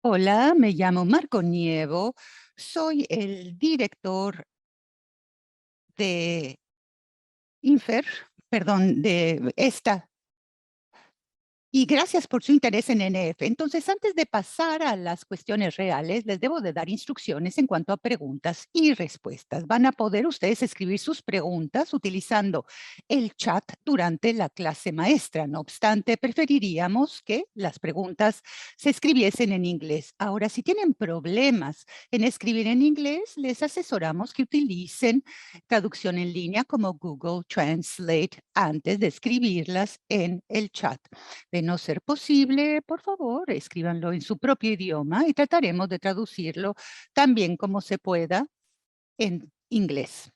Hola, me llamo Marco Nievo, soy el director de Infer, perdón, de esta, y gracias por su interés en NF. Entonces, antes de pasar a las cuestiones reales, les debo de dar instrucciones en cuanto a preguntas y respuestas. Van a poder ustedes escribir sus preguntas utilizando el chat durante la clase maestra. No obstante, preferiríamos que las preguntas se escribiesen en inglés. Ahora, si tienen problemas en escribir en inglés, les asesoramos que utilicen traducción en línea como Google Translate antes de escribirlas en el chat. De no ser posible, por favor, escríbanlo en su propio idioma y trataremos de traducirlo tan bien como se pueda en inglés.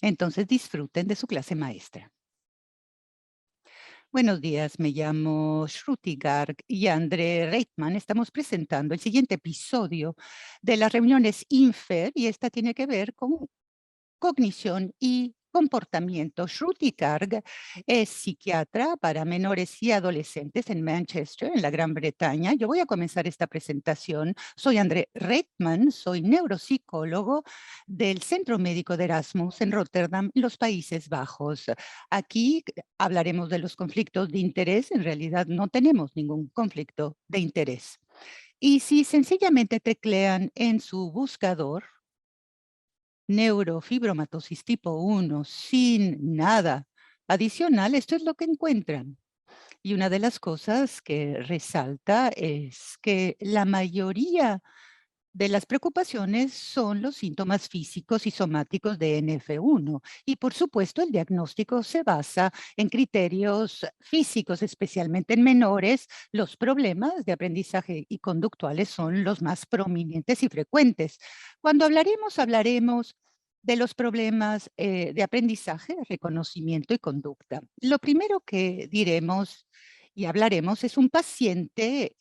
Entonces disfruten de su clase maestra. Buenos días, me llamo Shruti Garg y André Reitman. Estamos presentando el siguiente episodio de las reuniones INFER y esta tiene que ver con cognición y comportamiento. Shruti Garg es psiquiatra para menores y adolescentes en Manchester, en la Gran Bretaña. Yo voy a comenzar esta presentación. Soy André Reitman, soy neuropsicólogo del Centro Médico de Erasmus en Rotterdam, los Países Bajos. Aquí hablaremos de los conflictos de interés. En realidad no tenemos ningún conflicto de interés. Y si sencillamente teclean en su buscador neurofibromatosis tipo 1 sin nada adicional, esto es lo que encuentran. Y una de las cosas que resalta es que la mayoría de las preocupaciones son los síntomas físicos y somáticos de NF1. Y por supuesto, el diagnóstico se basa en criterios físicos, especialmente en menores. Los problemas de aprendizaje y conductuales son los más prominentes y frecuentes. Cuando hablaremos de los problemas de aprendizaje, reconocimiento y conducta. Lo primero que diremos y hablaremos es un paciente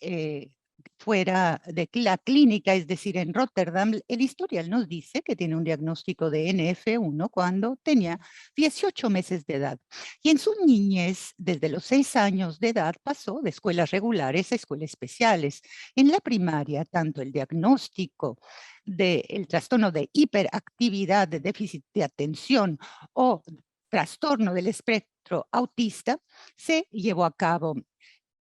fuera de la clínica, es decir, en Rotterdam. El historial nos dice que tiene un diagnóstico de NF1 cuando tenía 18 meses de edad. Y en su niñez, desde los 6 años de edad, pasó de escuelas regulares a escuelas especiales. En la primaria, tanto el diagnóstico del trastorno de hiperactividad, de déficit de atención o trastorno del espectro autista se llevó a cabo.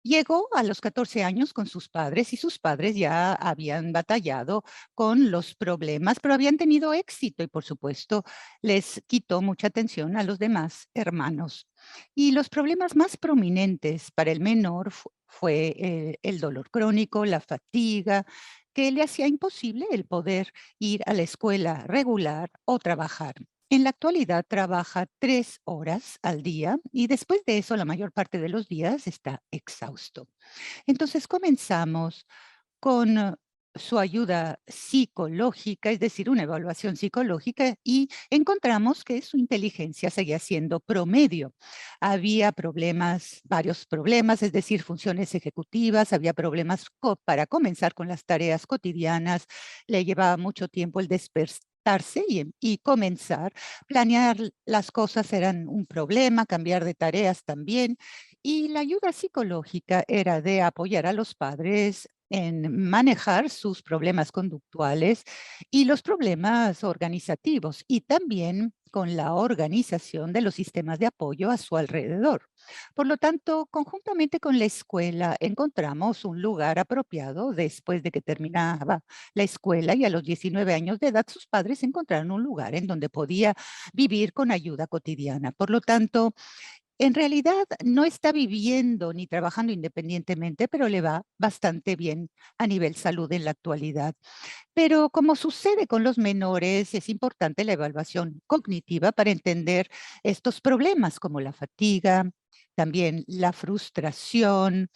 Llegó a los 14 años con sus padres y sus padres ya habían batallado con los problemas, pero habían tenido éxito y por supuesto les quitó mucha atención a los demás hermanos. Y los problemas más prominentes para el menor fue el dolor crónico, la fatiga, que le hacía imposible el poder ir a la escuela regular o trabajar. En la actualidad trabaja 3 horas al día y después de eso la mayor parte de los días está exhausto. Entonces comenzamos con su ayuda psicológica, es decir, una evaluación psicológica, y encontramos que su inteligencia seguía siendo promedio. Había problemas, varios problemas, es decir, funciones ejecutivas, había problemas para comenzar con las tareas cotidianas, le llevaba mucho tiempo el despertarse y comenzar. Planear las cosas eran un problema, cambiar de tareas también, y la ayuda psicológica era de apoyar a los padres en manejar sus problemas conductuales y los problemas organizativos, y también con la organización de los sistemas de apoyo a su alrededor. Por lo tanto, conjuntamente con la escuela, encontramos un lugar apropiado después de que terminaba la escuela, y a los 19 años de edad sus padres encontraron un lugar en donde podía vivir con ayuda cotidiana. Por lo tanto, en realidad no está viviendo ni trabajando independientemente, pero le va bastante bien a nivel salud en la actualidad. Pero como sucede con los menores, es importante la evaluación cognitiva para entender estos problemas como la fatiga, también la frustración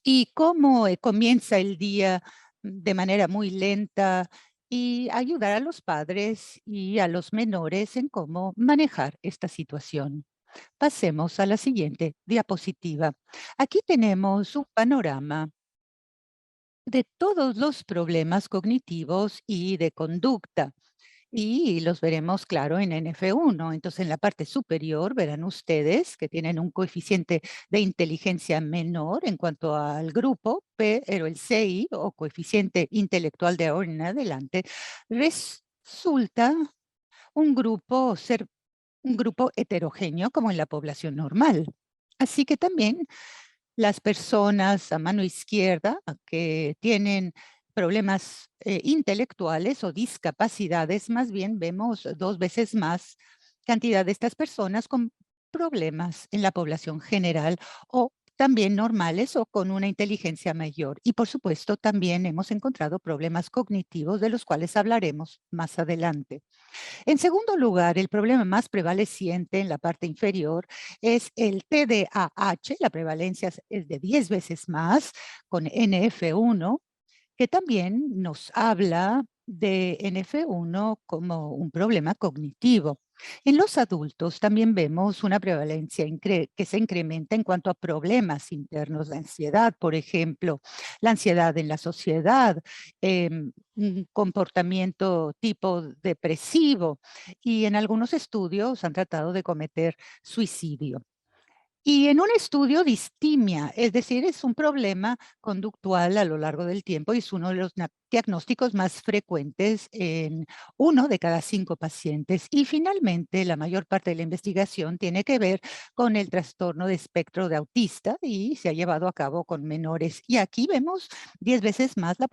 y cómo comienza el día de manera muy lenta, y ayudar a los padres y a los menores en cómo manejar esta situación. Pasemos a la siguiente diapositiva. Aquí tenemos un panorama de todos los problemas cognitivos y de conducta. y los veremos, claro, en NF1. Entonces, en la parte superior verán ustedes que tienen un coeficiente de inteligencia menor en cuanto al grupo, pero el CI o coeficiente intelectual de ahora en adelante resulta ser un grupo heterogéneo como en la población normal. Así que también las personas a mano izquierda que tienen problemas intelectuales o discapacidades, más bien vemos 2 veces más cantidad de estas personas con problemas en la población general o también normales o con una inteligencia mayor. Y por supuesto, también hemos encontrado problemas cognitivos de los cuales hablaremos más adelante. En segundo lugar, el problema más prevaleciente en la parte inferior es el TDAH, la prevalencia es de 10 veces más con NF1, que también nos habla de NF1 como un problema cognitivo. En los adultos también vemos una prevalencia que se incrementa en cuanto a problemas internos, la ansiedad, por ejemplo, la ansiedad en la sociedad, un comportamiento tipo depresivo y en algunos estudios han tratado de cometer suicidio. Y en un estudio distimia, es decir, es un problema conductual a lo largo del tiempo y es uno de los diagnósticos más frecuentes en 1 de cada 5 pacientes. Y finalmente, la mayor parte de la investigación tiene que ver con el trastorno de espectro de autista y se ha llevado a cabo con menores. Y aquí vemos 10 veces más la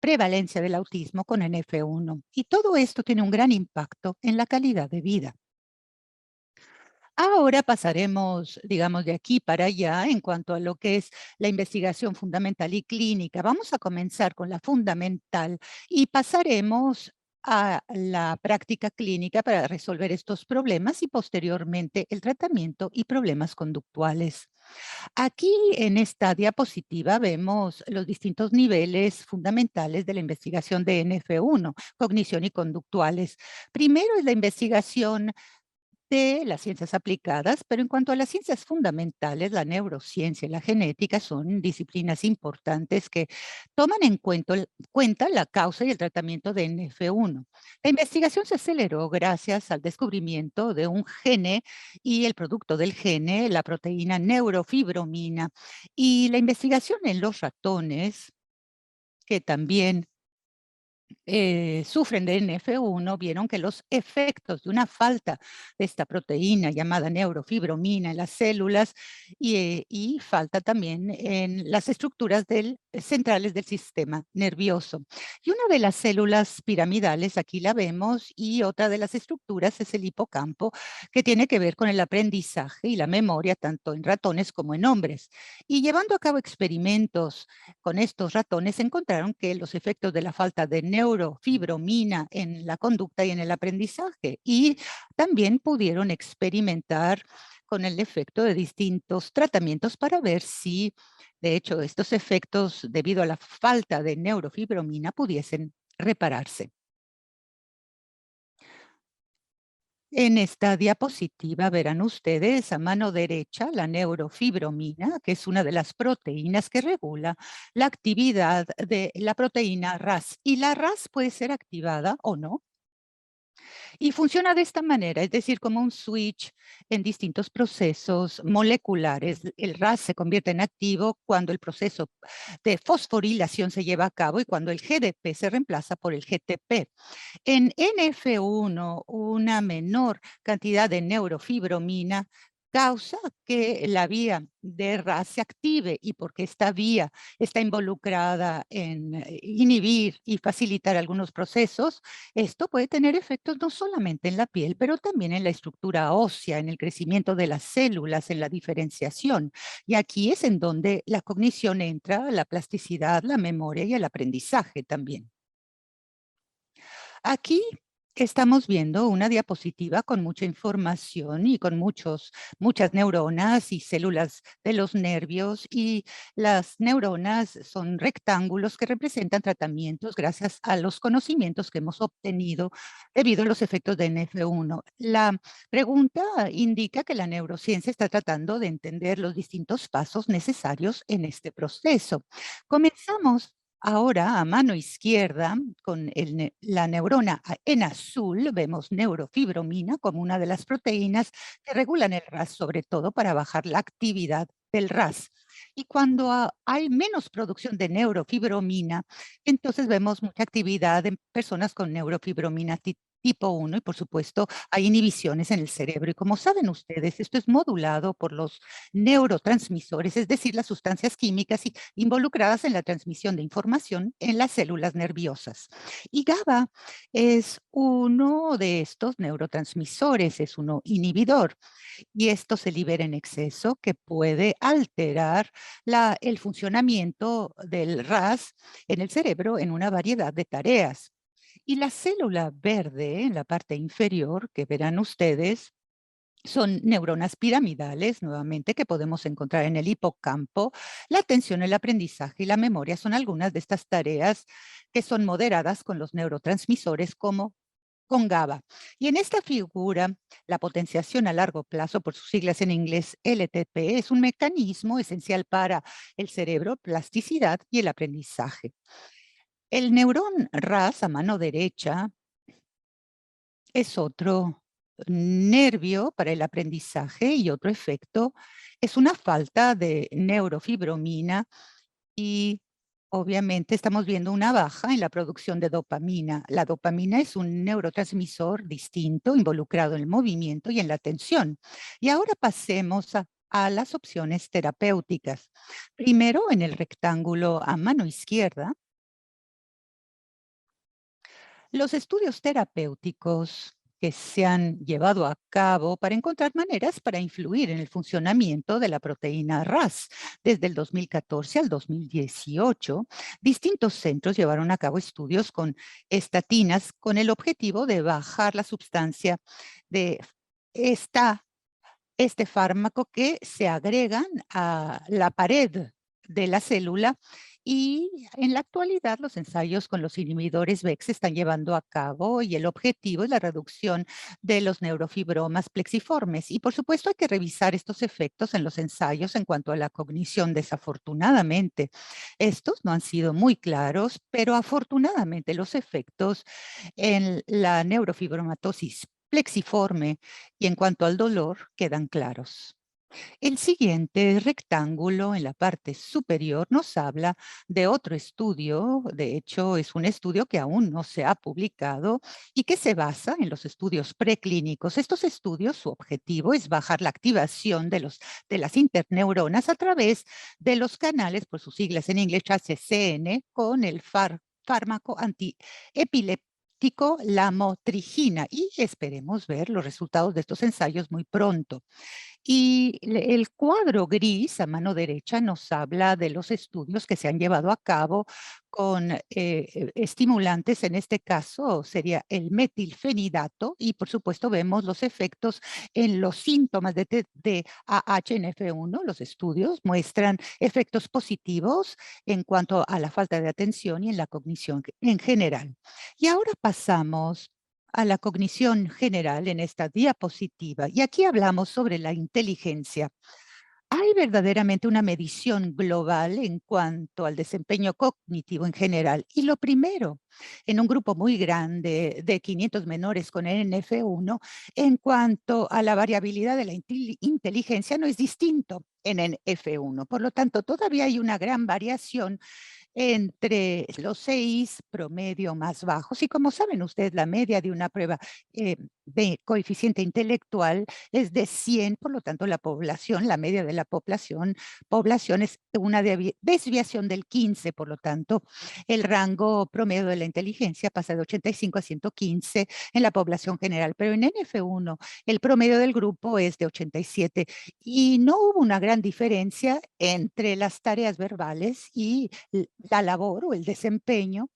prevalencia del autismo con NF1. Y todo esto tiene un gran impacto en la calidad de vida. Ahora pasaremos, digamos, de aquí para allá en cuanto a lo que es la investigación fundamental y clínica. Vamos a comenzar con la fundamental y pasaremos a la práctica clínica para resolver estos problemas y posteriormente el tratamiento y problemas conductuales. Aquí en esta diapositiva vemos los distintos niveles fundamentales de la investigación de NF1, cognición y conductuales. Primero es la investigación de las ciencias aplicadas, pero en cuanto a las ciencias fundamentales, la neurociencia y la genética son disciplinas importantes que toman en cuenta la causa y el tratamiento de NF1. La investigación se aceleró gracias al descubrimiento de un gene y el producto del gene, la proteína neurofibromina, y la investigación en los ratones, que también sufren de NF1 vieron que los efectos de una falta de esta proteína llamada neurofibromina en las células y falta también en las estructuras centrales del sistema nervioso. Y una de las células piramidales, aquí la vemos, y otra de las estructuras es el hipocampo, que tiene que ver con el aprendizaje y la memoria tanto en ratones como en hombres. Y llevando a cabo experimentos con estos ratones encontraron que los efectos de la falta de neurofibromina en la conducta y en el aprendizaje y también pudieron experimentar con el efecto de distintos tratamientos para ver si, de hecho, estos efectos debido a la falta de neurofibromina pudiesen repararse. En esta diapositiva verán ustedes a mano derecha la neurofibromina, que es una de las proteínas que regula la actividad de la proteína RAS. Y la RAS puede ser activada o no y funciona de esta manera, es decir, como un switch en distintos procesos moleculares. El RAS se convierte en activo cuando el proceso de fosforilación se lleva a cabo y cuando el GDP se reemplaza por el GTP. En NF1, una menor cantidad de neurofibromina causa que la vía de RAS se active y porque esta vía está involucrada en inhibir y facilitar algunos procesos, esto puede tener efectos no solamente en la piel, pero también en la estructura ósea, en el crecimiento de las células, en la diferenciación. Y aquí es en donde la cognición entra, la plasticidad, la memoria y el aprendizaje también. Aquí estamos viendo una diapositiva con mucha información y con muchas neuronas y células de los nervios y las neuronas son rectángulos que representan tratamientos gracias a los conocimientos que hemos obtenido debido a los efectos de NF1. La pregunta indica que la neurociencia está tratando de entender los distintos pasos necesarios en este proceso. Comenzamos Ahora, a mano izquierda, con la neurona en azul, vemos neurofibromina como una de las proteínas que regulan el RAS, sobre todo para bajar la actividad del RAS. Y cuando hay menos producción de neurofibromina, entonces vemos mucha actividad en personas con neurofibromina tipo 1 y, por supuesto, hay inhibiciones en el cerebro. Y como saben ustedes, esto es modulado por los neurotransmisores, es decir, las sustancias químicas involucradas en la transmisión de información en las células nerviosas. Y GABA es uno de estos neurotransmisores, es uno inhibidor, y esto se libera en exceso que puede alterar el funcionamiento del RAS en el cerebro en una variedad de tareas. Y la célula verde en la parte inferior, que verán ustedes, son neuronas piramidales, nuevamente, que podemos encontrar en el hipocampo. La atención, el aprendizaje y la memoria son algunas de estas tareas que son moderadas con los neurotransmisores como con GABA. Y en esta figura, la potenciación a largo plazo, por sus siglas en inglés LTP, es un mecanismo esencial para el cerebro, plasticidad y el aprendizaje. El neurón RAS a mano derecha es otro nervio para el aprendizaje y otro efecto es una falta de neurofibromina y obviamente estamos viendo una baja en la producción de dopamina. La dopamina es un neurotransmisor distinto involucrado en el movimiento y en la atención. Y ahora pasemos a las opciones terapéuticas. Primero, en el rectángulo a mano izquierda, los estudios terapéuticos que se han llevado a cabo para encontrar maneras para influir en el funcionamiento de la proteína RAS. Desde el 2014 al 2018, distintos centros llevaron a cabo estudios con estatinas con el objetivo de bajar la sustancia de este fármaco que se agregan a la pared de la célula y en la actualidad los ensayos con los inhibidores VEX se están llevando a cabo y el objetivo es la reducción de los neurofibromas plexiformes. Y por supuesto hay que revisar estos efectos en los ensayos en cuanto a la cognición. Desafortunadamente, estos no han sido muy claros, pero afortunadamente los efectos en la neurofibromatosis plexiforme y en cuanto al dolor quedan claros. El siguiente rectángulo en la parte superior nos habla de otro estudio, de hecho es un estudio que aún no se ha publicado y que se basa en los estudios preclínicos. Estos estudios, su objetivo es bajar la activación de las interneuronas a través de los canales, por sus siglas en inglés HCN, con el fármaco antiepiléptico lamotrigina y esperemos ver los resultados de estos ensayos muy pronto. Y el cuadro gris a mano derecha nos habla de los estudios que se han llevado a cabo con estimulantes, en este caso sería el metilfenidato, y por supuesto vemos los efectos en los síntomas de AHNF1. Los estudios muestran efectos positivos en cuanto a la falta de atención y en la cognición en general. Y ahora pasamos a la cognición general en esta diapositiva. Y aquí hablamos sobre la inteligencia. ¿Hay verdaderamente una medición global en cuanto al desempeño cognitivo en general? Y lo primero, en un grupo muy grande de 500 menores con NF1, en cuanto a la variabilidad de la inteligencia, no es distinto en NF1. Por lo tanto, todavía hay una gran variación entre los 6 promedio más bajos. Y como saben ustedes, la media de una prueba de coeficiente intelectual es de 100, por lo tanto la población, la media de la población es una desviación del 15, por lo tanto el rango promedio de la inteligencia pasa de 85 a 115 en la población general, pero en NF1 el promedio del grupo es de 87 y no hubo una gran diferencia entre las tareas verbales y la labor o el desempeño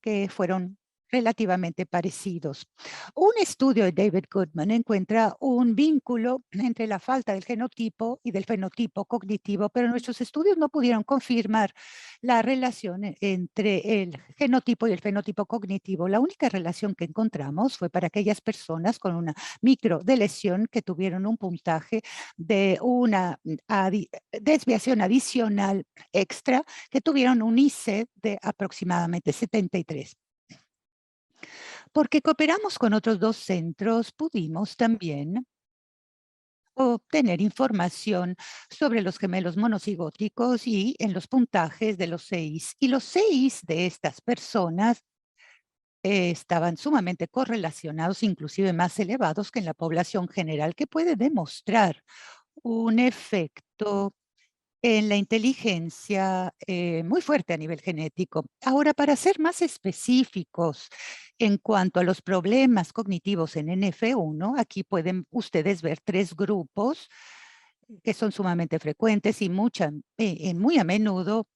que fueron relativamente parecidos. Un estudio de David Goodman encuentra un vínculo entre la falta del genotipo y del fenotipo cognitivo, pero nuestros estudios no pudieron confirmar la relación entre el genotipo y el fenotipo cognitivo. La única relación que encontramos fue para aquellas personas con una microdeleción que tuvieron un puntaje de una desviación adicional extra, que tuvieron un IC de aproximadamente 73. Porque cooperamos con otros 2 centros, pudimos también obtener información sobre los gemelos monocigóticos y en los puntajes de los 6. Y los 6 de estas personas estaban sumamente correlacionados, inclusive más elevados que en la población general, que puede demostrar un efecto en la inteligencia, muy fuerte a nivel genético. Ahora, para ser más específicos en cuanto a los problemas cognitivos en NF1, aquí pueden ustedes ver 3 grupos que son sumamente frecuentes y muy a menudo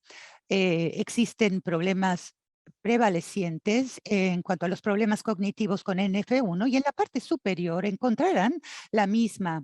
existen problemas prevalecientes en cuanto a los problemas cognitivos con NF1, y en la parte superior encontrarán la misma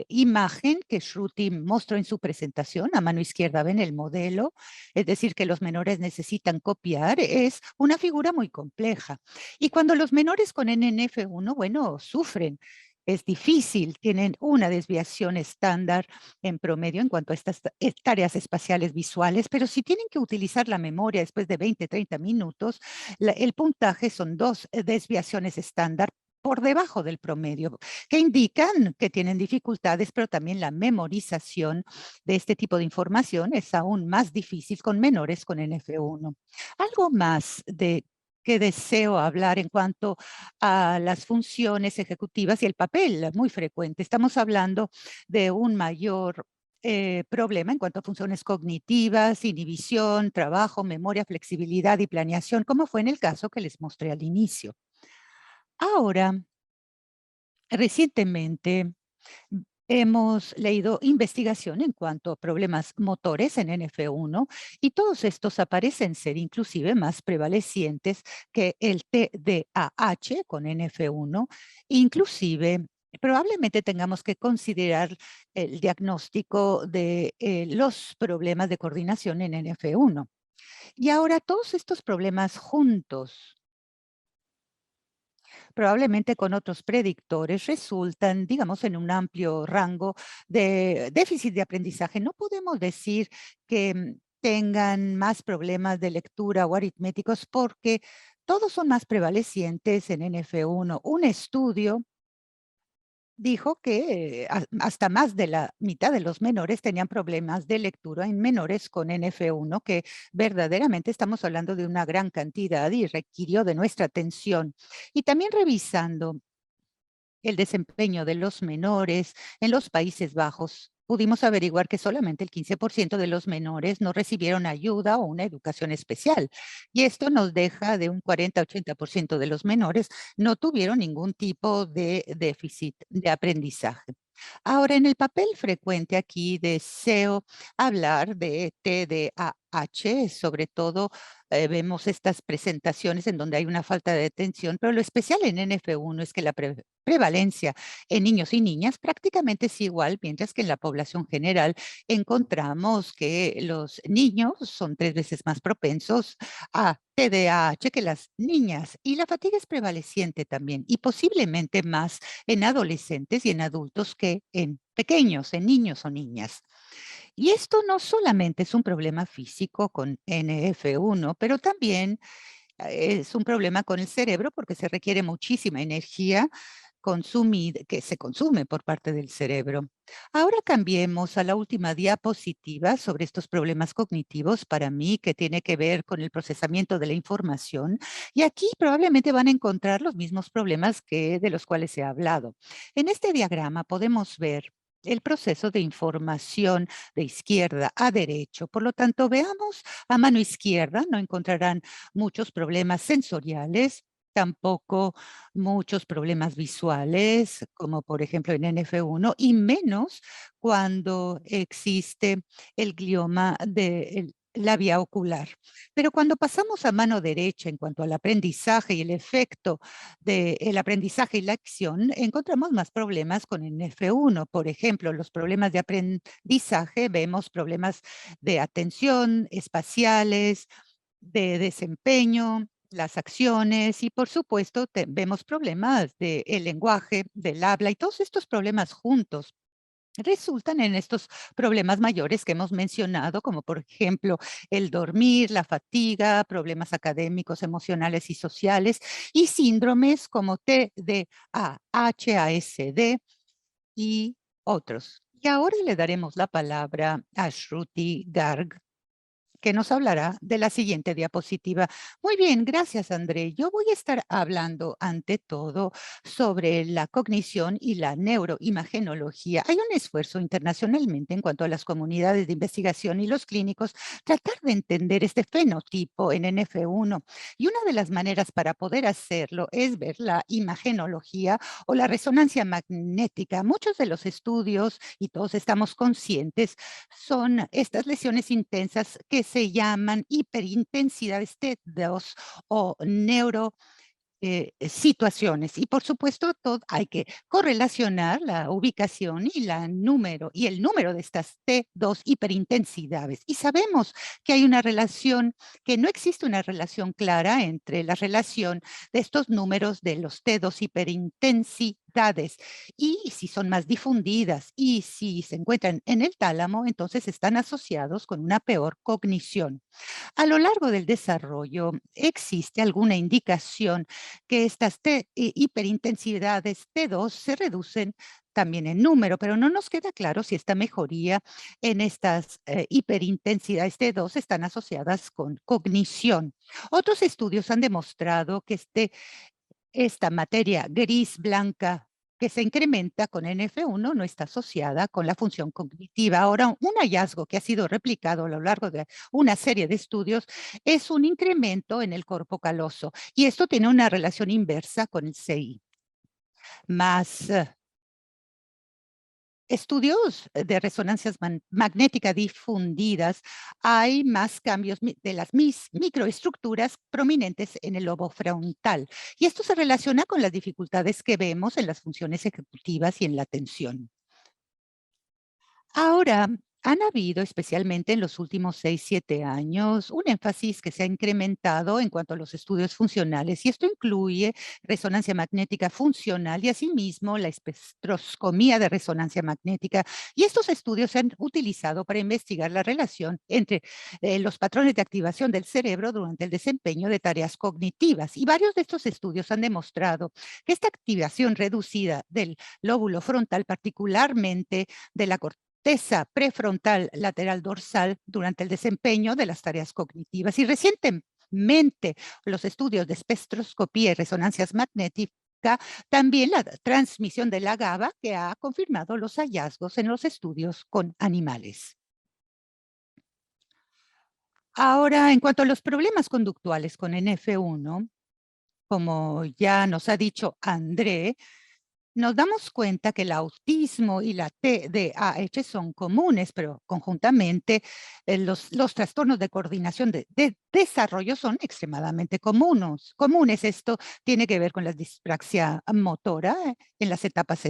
imagen que Shruti mostró en su presentación. A mano izquierda ven el modelo, es decir, que los menores necesitan copiar. Es una figura muy compleja. Y cuando los menores con NF1, bueno, sufren. Es difícil, tienen una desviación estándar en promedio en cuanto a estas tareas espaciales visuales, pero si tienen que utilizar la memoria después de 20, 30 minutos, el puntaje son 2 desviaciones estándar por debajo del promedio, que indican que tienen dificultades, pero también la memorización de este tipo de información es aún más difícil con menores con NF1. Algo más de que deseo hablar en cuanto a las funciones ejecutivas y el papel muy frecuente. Estamos hablando de un mayor problema en cuanto a funciones cognitivas, inhibición, trabajo, memoria, flexibilidad y planeación, como fue en el caso que les mostré al inicio. Ahora, recientemente hemos leído investigación en cuanto a problemas motores en NF1 y todos estos aparecen ser inclusive más prevalecientes que el TDAH con NF1. Inclusive, probablemente tengamos que considerar el diagnóstico de los problemas de coordinación en NF1. Y ahora todos estos problemas juntos, probablemente con otros predictores, resultan, digamos, en un amplio rango de déficit de aprendizaje. No podemos decir que tengan más problemas de lectura o aritméticos porque todos son más prevalecientes en NF1. Un estudio dijo que hasta más de la mitad de los menores tenían problemas de lectura en menores con NF1, que verdaderamente estamos hablando de una gran cantidad y requirió de nuestra atención. Y también revisando el desempeño de los menores en los Países Bajos, pudimos averiguar que solamente el 15% de los menores no recibieron ayuda o una educación especial. Y esto nos deja de un 40-80% de los menores no tuvieron ningún tipo de déficit de aprendizaje. Ahora, en el papel frecuente aquí deseo hablar de TDAH, sobre todo vemos estas presentaciones en donde hay una falta de atención, pero lo especial en NF1 es que la prevalencia en niños y niñas prácticamente es igual, mientras que en la población general encontramos que los niños son 3 veces más propensos a TDAH que las niñas, y la fatiga es prevaleciente también, y posiblemente más en adolescentes y en adultos que en pequeños, en niños o niñas. Y esto no solamente es un problema físico con NF1, pero también es un problema con el cerebro porque se requiere muchísima energía que se consume por parte del cerebro. Ahora cambiemos a la última diapositiva sobre estos problemas cognitivos para mí, que tiene que ver con el procesamiento de la información. Y aquí probablemente van a encontrar los mismos problemas de los cuales he hablado. En este diagrama podemos ver el proceso de información de izquierda a derecho. Por lo tanto, veamos a mano izquierda, no encontrarán muchos problemas sensoriales, tampoco muchos problemas visuales, como por ejemplo en NF1, y menos cuando existe el glioma la vía ocular. Pero cuando pasamos a mano derecha en cuanto al aprendizaje y el efecto del aprendizaje y la acción, encontramos más problemas con el F1. Por ejemplo, los problemas de aprendizaje, vemos problemas de atención, espaciales, de desempeño, las acciones y por supuesto vemos problemas del lenguaje, del habla y todos estos problemas juntos resultan en estos problemas mayores que hemos mencionado, como por ejemplo el dormir, la fatiga, problemas académicos, emocionales y sociales, y síndromes como TDAH, ASD y otros. Y ahora le daremos la palabra a Shruti Garg, que nos hablará de la siguiente diapositiva. Muy bien, gracias, André. Yo voy a estar hablando ante todo sobre la cognición y la neuroimagenología. Hay un esfuerzo internacionalmente en cuanto a las comunidades de investigación y los clínicos tratar de entender este fenotipo en NF1. Y una de las maneras para poder hacerlo es ver la imagenología o la resonancia magnética. Muchos de los estudios, y todos estamos conscientes, son estas lesiones intensas que se llaman hiperintensidades T2 o neuro situaciones. Y por supuesto, hay que correlacionar la ubicación y el número de estas T2 hiperintensidades. Y sabemos que hay una relación, que no existe una relación clara entre la relación de estos números de los T2 hiperintensidades y si son más difundidas y si se encuentran en el tálamo, entonces están asociados con una peor cognición. A lo largo del desarrollo, ¿existe alguna indicación que estas hiperintensidades T2 se reducen también en número, pero no nos queda claro si esta mejoría en estas hiperintensidades T2 están asociadas con cognición? Otros estudios han demostrado que esta materia gris-blanca que se incrementa con NF1 no está asociada con la función cognitiva. Ahora, un hallazgo que ha sido replicado a lo largo de una serie de estudios es un incremento en el corpo caloso y esto tiene una relación inversa con el CI. Más estudios de resonancias magnéticas difundidas, hay más cambios de las microestructuras prominentes en el lobo frontal. Y esto se relaciona con las dificultades que vemos en las funciones ejecutivas y en la atención. Ahora, han habido, especialmente en los últimos 6, 7 años, un énfasis que se ha incrementado en cuanto a los estudios funcionales, y esto incluye resonancia magnética funcional y asimismo la espectroscopía de resonancia magnética. Y estos estudios se han utilizado para investigar la relación entre los patrones de activación del cerebro durante el desempeño de tareas cognitivas. Y varios de estos estudios han demostrado que esta activación reducida del lóbulo frontal, particularmente de la corteza prefrontal lateral dorsal durante el desempeño de las tareas cognitivas. Y recientemente los estudios de espectroscopía y resonancias magnéticas, también la transmisión de la GABA, que ha confirmado los hallazgos en los estudios con animales. Ahora, en cuanto a los problemas conductuales con NF1, como ya nos ha dicho André, nos damos cuenta que el autismo y la TDAH son comunes, pero conjuntamente los trastornos de coordinación de desarrollo son extremadamente comunes. Esto tiene que ver con la dispraxia motora en las etapas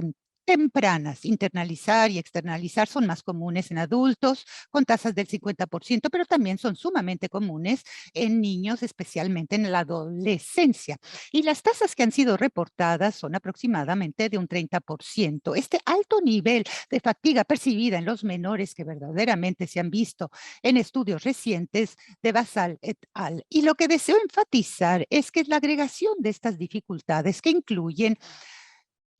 tempranas. Internalizar y externalizar son más comunes en adultos con tasas del 50%, pero también son sumamente comunes en niños, especialmente en la adolescencia. Y las tasas que han sido reportadas son aproximadamente de un 30%. Este alto nivel de fatiga percibida en los menores que verdaderamente se han visto en estudios recientes de Basal et al. Y lo que deseo enfatizar es que la agregación de estas dificultades que incluyen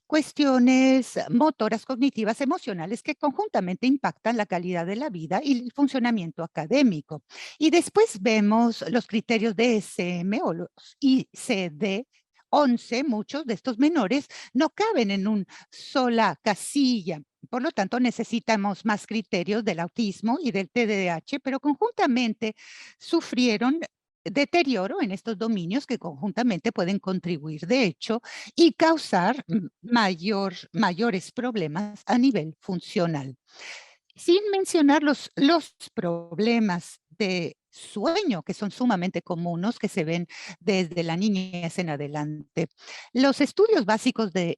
cuestiones motoras, cognitivas, emocionales que conjuntamente impactan la calidad de la vida y el funcionamiento académico. Y después vemos los criterios de SM o los ICD-11. Muchos de estos menores no caben en una sola casilla. Por lo tanto, necesitamos más criterios del autismo y del TDAH, pero conjuntamente sufrieron deterioro en estos dominios que conjuntamente pueden contribuir, de hecho, y causar mayores problemas a nivel funcional. Sin mencionar los problemas de sueño, que son sumamente comunes, que se ven desde la niñez en adelante. Los estudios básicos de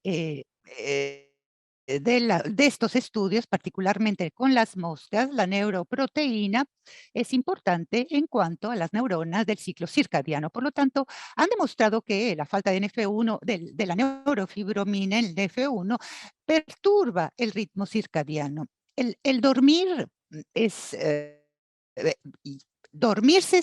estos estudios, particularmente con las moscas, la neuroproteína es importante en cuanto a las neuronas del ciclo circadiano. Por lo tanto, han demostrado que la falta de NF1, de la neurofibromina, el NF1, perturba el ritmo circadiano. El dormir es y dormirse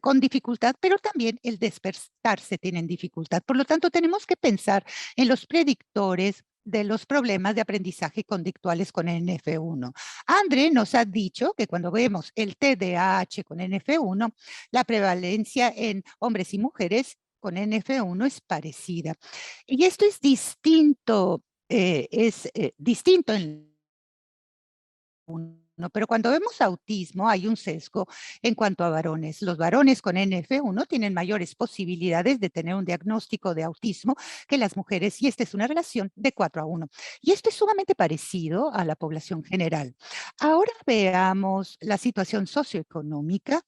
con dificultad, pero también el despertarse tienen dificultad. Por lo tanto, tenemos que pensar en los predictores de los problemas de aprendizaje conductuales con NF1. André nos ha dicho que cuando vemos el TDAH con NF1, la prevalencia en hombres y mujeres con NF1 es parecida. Y esto es distinto, distinto en pero cuando vemos autismo hay un sesgo en cuanto a varones. Los varones con NF1 tienen mayores posibilidades de tener un diagnóstico de autismo que las mujeres, y esta es una relación de 4:1. Y esto es sumamente parecido a la población general. Ahora veamos la situación socioeconómica.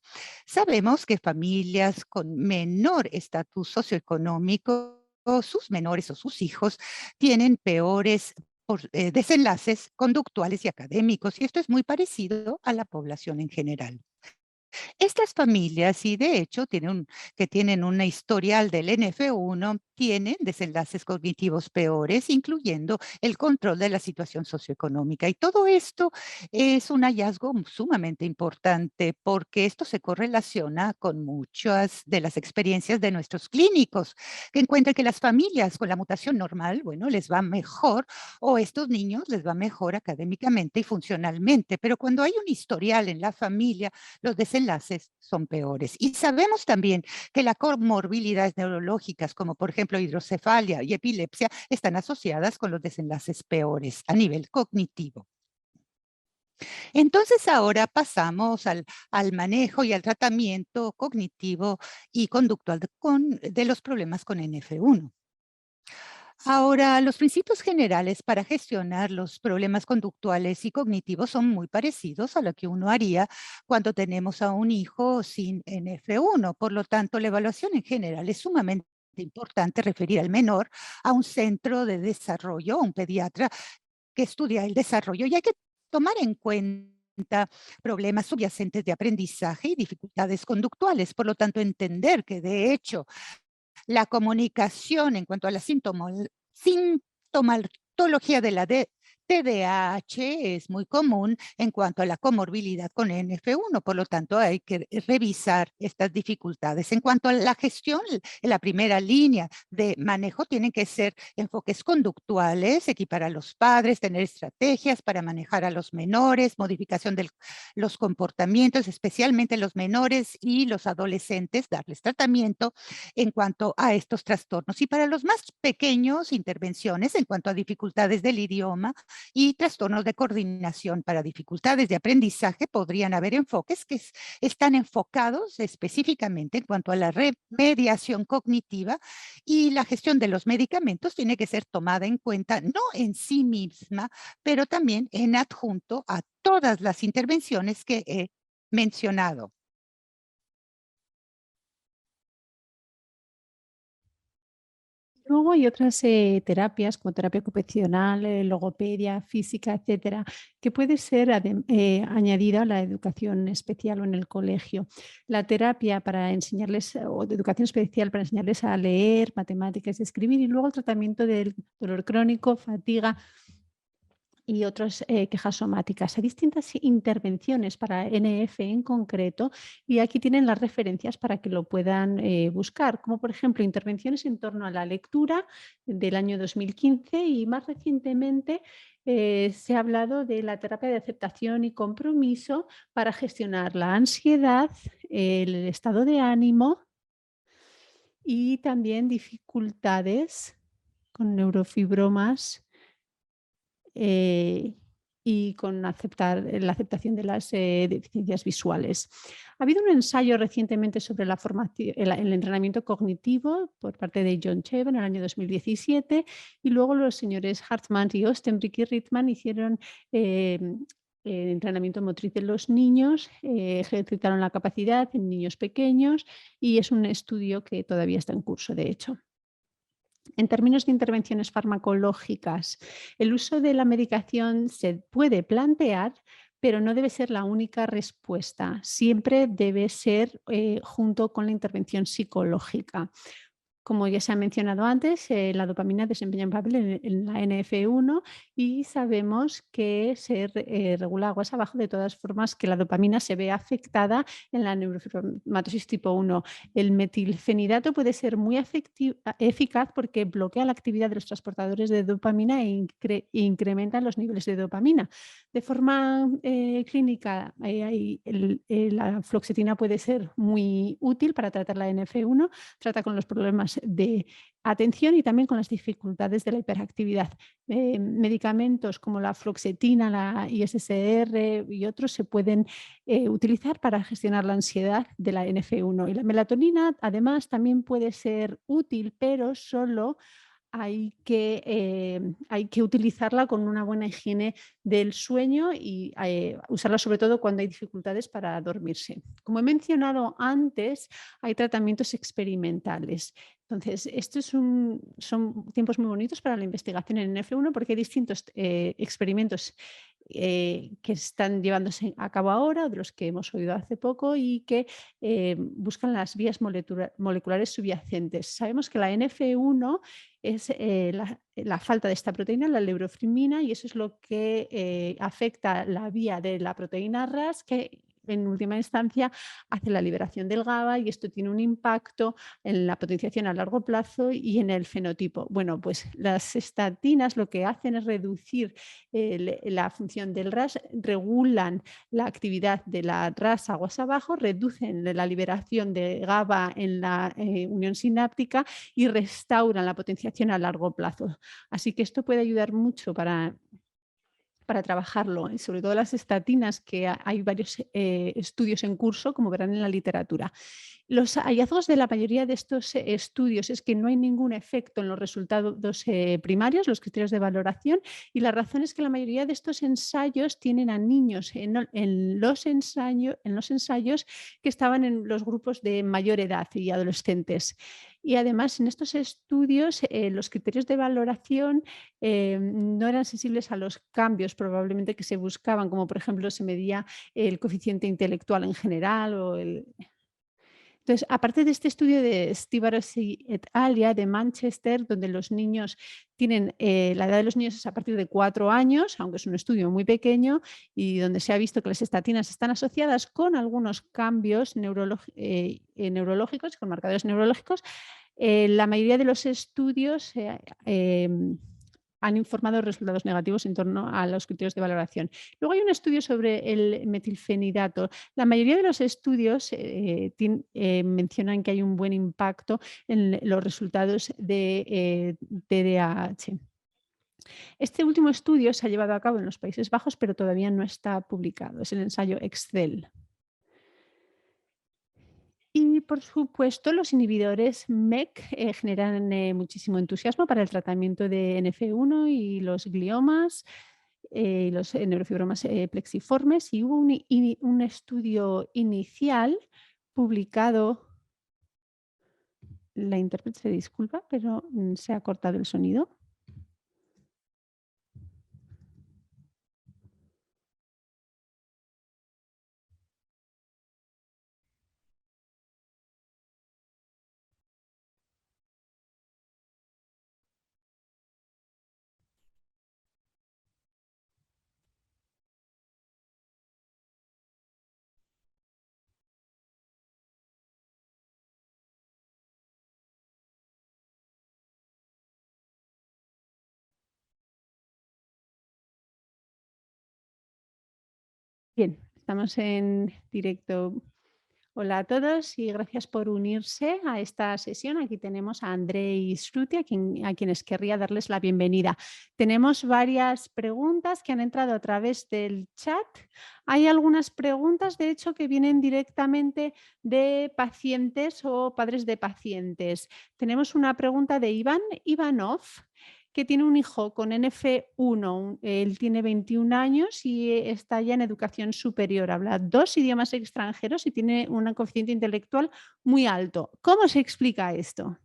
Sabemos que familias con menor estatus socioeconómico, sus menores o sus hijos tienen peores desenlaces conductuales y académicos, y esto es muy parecido a la población en general. Estas familias, y de hecho que tienen una historial del NF1, tienen desenlaces cognitivos peores, incluyendo el control de la situación socioeconómica. Y todo esto es un hallazgo sumamente importante porque esto se correlaciona con muchas de las experiencias de nuestros clínicos, que encuentran que las familias con la mutación normal, bueno, les va mejor, o estos niños les va mejor académicamente y funcionalmente. Pero cuando hay un historial en la familia, los desenlaces son peores. Y sabemos también que las comorbilidades neurológicas, como por ejemplo hidrocefalia y epilepsia, están asociadas con los desenlaces peores a nivel cognitivo. Entonces ahora pasamos al manejo y al tratamiento cognitivo y conductual de los problemas con NF1. Ahora, los principios generales para gestionar los problemas conductuales y cognitivos son muy parecidos a lo que uno haría cuando tenemos a un hijo sin NF1. Por lo tanto, la evaluación en general es sumamente importante referir al menor a un centro de desarrollo, un pediatra que estudia el desarrollo, y hay que tomar en cuenta problemas subyacentes de aprendizaje y dificultades conductuales. Por lo tanto, entender que de hecho la comunicación en cuanto a la sintomatología de la TDAH es muy común en cuanto a la comorbilidad con NF1, por lo tanto hay que revisar estas dificultades. En cuanto a la gestión, en la primera línea de manejo tienen que ser enfoques conductuales, equipar a los padres, tener estrategias para manejar a los menores, modificación de los comportamientos, especialmente los menores y los adolescentes, darles tratamiento en cuanto a estos trastornos. Y para los más pequeños, intervenciones en cuanto a dificultades del idioma y trastornos de coordinación. Para dificultades de aprendizaje podrían haber enfoques que están enfocados específicamente en cuanto a la remediación cognitiva, y la gestión de los medicamentos tiene que ser tomada en cuenta no en sí misma, pero también en adjunto a todas las intervenciones que he mencionado. Luego hay otras terapias como terapia ocupacional, logopedia, física, etcétera, que puede ser añadida a la educación especial o en el colegio. La terapia para enseñarles, o de educación especial para enseñarles a leer, matemáticas, escribir, y luego el tratamiento del dolor crónico, fatiga y otras quejas somáticas. Hay distintas intervenciones para NF en concreto, y aquí tienen las referencias para que lo puedan buscar, como por ejemplo intervenciones en torno a la lectura del año 2015, y más recientemente se ha hablado de la terapia de aceptación y compromiso para gestionar la ansiedad, el estado de ánimo y también dificultades con neurofibromas, eh, y con la aceptación de las deficiencias visuales. Ha habido un ensayo recientemente sobre la formación, el entrenamiento cognitivo por parte de John Chever en el año 2017, y luego los señores Hartman y Ostenbrink y Ritman hicieron entrenamiento motriz de los niños, ejercitaron la capacidad en niños pequeños y es un estudio que todavía está en curso, de hecho. En términos de intervenciones farmacológicas, el uso de la medicación se puede plantear, pero no debe ser la única respuesta. Siempre debe ser junto con la intervención psicológica. Como ya se ha mencionado antes, la dopamina desempeña un papel en la NF1 y sabemos que se regula aguas abajo. De todas formas, que la dopamina se ve afectada en la neurofibromatosis tipo 1. El metilfenidato puede ser muy eficaz porque bloquea la actividad de los transportadores de dopamina incrementa los niveles de dopamina. De forma clínica, la fluoxetina puede ser muy útil para tratar la NF1, trata con los problemas de atención y también con las dificultades de la hiperactividad. Medicamentos como la fluoxetina, la ISSR y otros se pueden utilizar para gestionar la ansiedad de la NF1. Y la melatonina, además, también puede ser útil, pero solo hay que utilizarla con una buena higiene del sueño y usarla sobre todo cuando hay dificultades para dormirse. Como he mencionado antes, hay tratamientos experimentales. Entonces, son tiempos muy bonitos para la investigación en F1 porque hay distintos experimentos que están llevándose a cabo ahora, de los que hemos oído hace poco y que buscan las vías moleculares subyacentes. Sabemos que la NF1 es la falta de esta proteína, la leurofrimina, y eso es lo que afecta la vía de la proteína RAS, que en última instancia hace la liberación del GABA y esto tiene un impacto en la potenciación a largo plazo y en el fenotipo. Bueno, pues las estatinas lo que hacen es reducir la función del RAS, regulan la actividad de la RAS aguas abajo, reducen la liberación de GABA en la unión sináptica y restauran la potenciación a largo plazo. Así que esto puede ayudar mucho para trabajarlo, y sobre todo las estatinas, que hay varios estudios en curso, como verán en la literatura. Los hallazgos de la mayoría de estos estudios es que no hay ningún efecto en los resultados primarios, los criterios de valoración, y la razón es que la mayoría de estos ensayos tienen a niños en los ensayos que estaban en los grupos de mayor edad y adolescentes. Y además, en estos estudios, los criterios de valoración no eran sensibles a los cambios probablemente que se buscaban, como por ejemplo se medía el coeficiente intelectual en general o el... Entonces, aparte de este estudio de Stivarosi et alia de Manchester, donde los niños tienen, la edad de los niños es a partir de 4 años, aunque es un estudio muy pequeño, y donde se ha visto que las estatinas están asociadas con algunos cambios neurológicos, con marcadores neurológicos, la mayoría de los estudios han informado de resultados negativos en torno a los criterios de valoración. Luego hay un estudio sobre el metilfenidato. La mayoría de los estudios mencionan que hay un buen impacto en los resultados de TDAH. Este último estudio se ha llevado a cabo en los Países Bajos, pero todavía no está publicado. Es el ensayo Excel. Y por supuesto, los inhibidores MEK generan muchísimo entusiasmo para el tratamiento de NF1 y los gliomas, y los neurofibromas plexiformes. Y hubo un estudio inicial publicado, la intérprete se disculpa, pero se ha cortado el sonido. Bien, estamos en directo. Hola a todos y gracias por unirse a esta sesión. Aquí tenemos a Andrei Sruti, a quienes querría darles la bienvenida. Tenemos varias preguntas que han entrado a través del chat. Hay algunas preguntas, de hecho, que vienen directamente de pacientes o padres de pacientes. Tenemos una pregunta de Iván Ivanov, que tiene un hijo con NF1, él tiene 21 años y está ya en educación superior, habla 2 idiomas extranjeros y tiene un coeficiente intelectual muy alto. ¿Cómo se explica esto?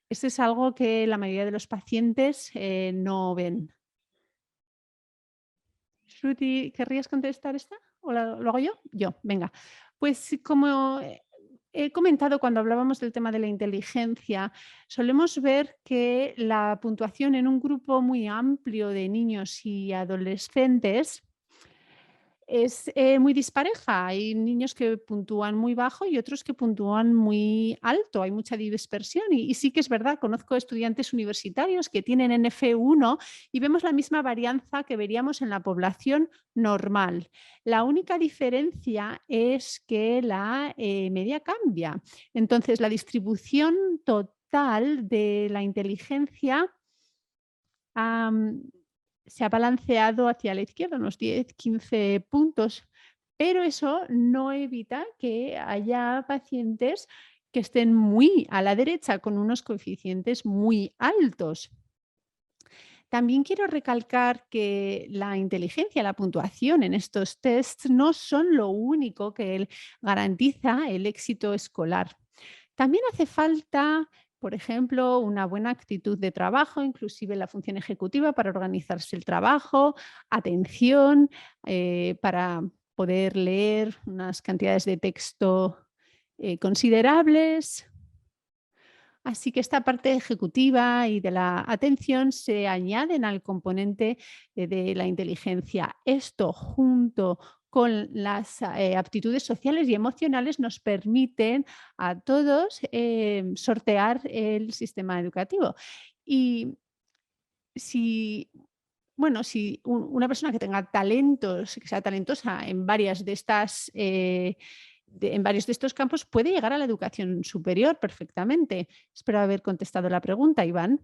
Esto es algo que la mayoría de los pacientes no ven. Shruti, ¿querrías contestar esta? ¿O lo hago yo? Yo, venga. Pues como he comentado cuando hablábamos del tema de la inteligencia, solemos ver que la puntuación en un grupo muy amplio de niños y adolescentes es muy dispareja. Hay niños que puntúan muy bajo y otros que puntúan muy alto. Hay mucha dispersión y sí que es verdad, conozco estudiantes universitarios que tienen NF1 y vemos la misma varianza que veríamos en la población normal. La única diferencia es que la media cambia. Entonces, la distribución total de la inteligencia am, se ha balanceado hacia la izquierda, unos 10, 15 puntos, pero eso no evita que haya pacientes que estén muy a la derecha con unos coeficientes muy altos. También quiero recalcar que la inteligencia, la puntuación en estos tests no son lo único que garantiza el éxito escolar. También hace falta, por ejemplo, una buena actitud de trabajo, inclusive la función ejecutiva para organizarse el trabajo, atención, para poder leer unas cantidades de texto considerables. Así que esta parte ejecutiva y de la atención se añaden al componente de la inteligencia. Esto junto con las aptitudes sociales y emocionales nos permiten a todos sortear el sistema educativo. Y si, bueno, si una persona que tenga talentos, que sea talentosa en varias de estas en varios de estos campos puede llegar a la educación superior perfectamente. Espero haber contestado la pregunta, Iván.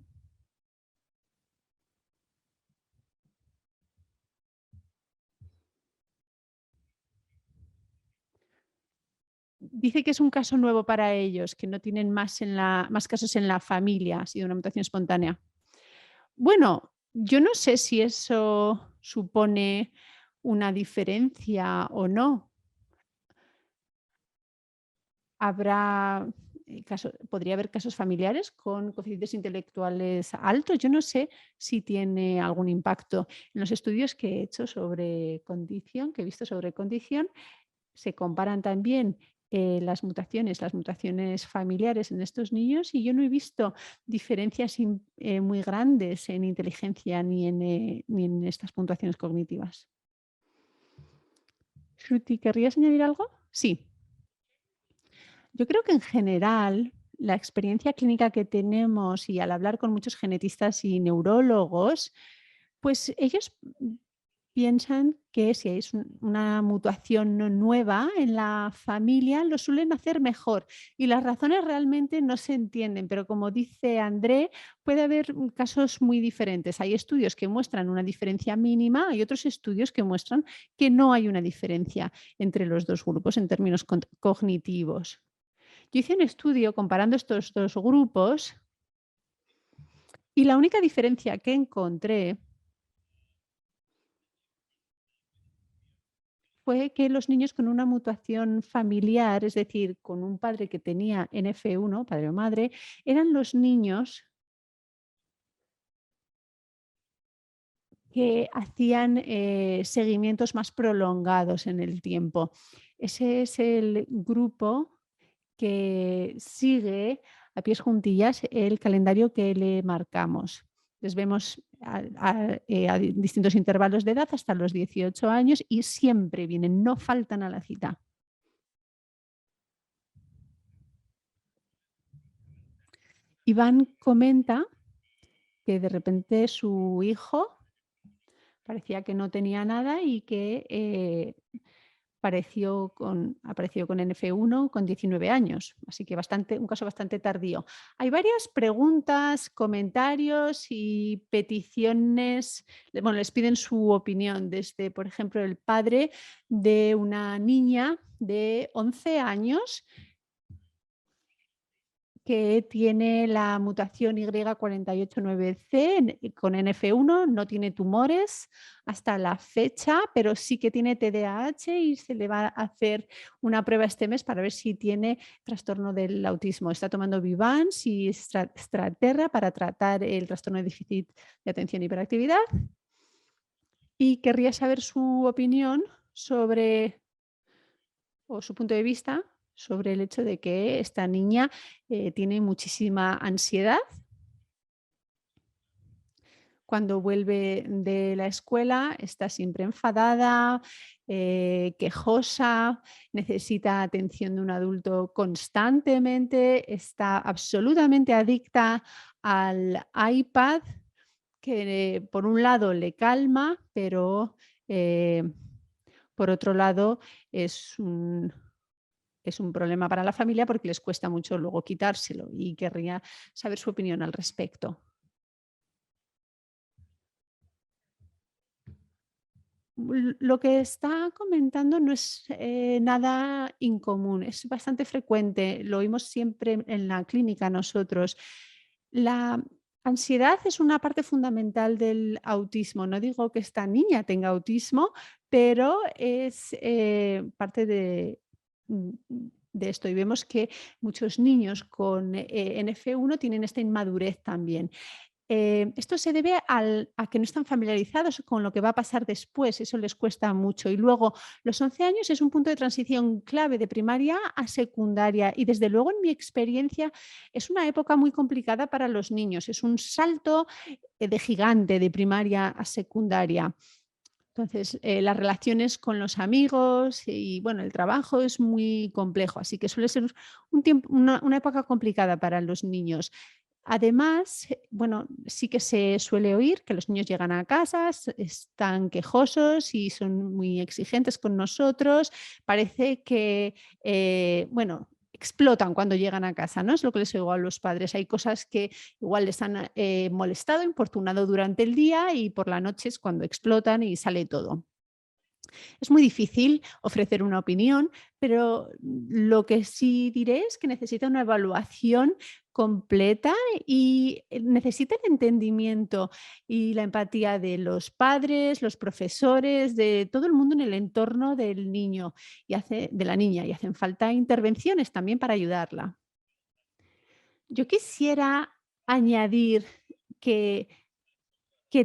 Dice que es un caso nuevo para ellos, que no tienen más casos en la familia, ha sido una mutación espontánea. Bueno, yo no sé si eso supone una diferencia o no. Habrá podría haber casos familiares con coeficientes intelectuales altos. Yo no sé si tiene algún impacto. En los estudios que he hecho sobre condición, que he visto sobre condición, se comparan también las mutaciones familiares en estos niños y yo no he visto diferencias muy grandes en inteligencia ni en estas puntuaciones cognitivas. Shruti, ¿querrías añadir algo? Sí. Yo creo que en general la experiencia clínica que tenemos y al hablar con muchos genetistas y neurólogos, pues ellos piensan que si es una mutación no nueva en la familia, lo suelen hacer mejor. Y las razones realmente no se entienden, pero como dice André, puede haber casos muy diferentes. Hay estudios que muestran una diferencia mínima, hay otros estudios que muestran que no hay una diferencia entre los dos grupos en términos cognitivos. Yo hice un estudio comparando estos dos grupos y la única diferencia que encontré fue que los niños con una mutación familiar, es decir, con un padre que tenía NF1, padre o madre, eran los niños que hacían seguimientos más prolongados en el tiempo. Ese es el grupo que sigue a pies juntillas el calendario que le marcamos. Les vemos a distintos intervalos de edad hasta los 18 años y siempre vienen, no faltan a la cita. Iván comenta que de repente su hijo parecía que no tenía nada y que apareció con NF1 con 19 años, así que un caso bastante tardío. Hay varias preguntas, comentarios y peticiones, bueno, les piden su opinión desde, por ejemplo, el padre de una niña de 11 años que tiene la mutación Y489C con NF1, no tiene tumores hasta la fecha, pero sí que tiene TDAH y se le va a hacer una prueba este mes para ver si tiene trastorno del autismo. Está tomando Vivance y Straterra para tratar el trastorno de déficit de atención y hiperactividad. Y querría saber su opinión sobre, o su punto de vista sobre el hecho de que esta niña tiene muchísima ansiedad cuando vuelve de la escuela, está siempre enfadada, quejosa, necesita atención de un adulto constantemente, está absolutamente adicta al iPad, que por un lado le calma, pero eh, por otro lado es un problema para la familia porque les cuesta mucho luego quitárselo y querría saber su opinión al respecto. Lo que está comentando no es nada incomún, es bastante frecuente, lo oímos siempre en la clínica nosotros. La ansiedad es una parte fundamental del autismo. No digo que esta niña tenga autismo, pero es parte mm, de esto. Y vemos que muchos niños con NF1 tienen esta inmadurez también. Esto se debe a que no están familiarizados con lo que va a pasar después, eso les cuesta mucho. Y luego, los 11 años es un punto de transición clave de primaria a secundaria y desde luego en mi experiencia es una época muy complicada para los niños, es un salto de gigante de primaria a secundaria. Entonces, las relaciones con los amigos y bueno, el trabajo es muy complejo, así que suele ser un tiempo, una época complicada para los niños. Además, bueno, sí que se suele oír que los niños llegan a casa, están quejosos y son muy exigentes con nosotros. Parece que, bueno, explotan cuando llegan a casa, ¿no? Es lo que les oigo a los padres. Hay cosas que igual les han molestado, importunado durante el día y por la noche es cuando explotan y sale todo. Es muy difícil ofrecer una opinión, pero lo que sí diré es que necesita una evaluación completa y necesita el entendimiento y la empatía de los padres, los profesores, de todo el mundo en el entorno del niño de la niña, y hacen falta intervenciones también para ayudarla. Yo quisiera añadir que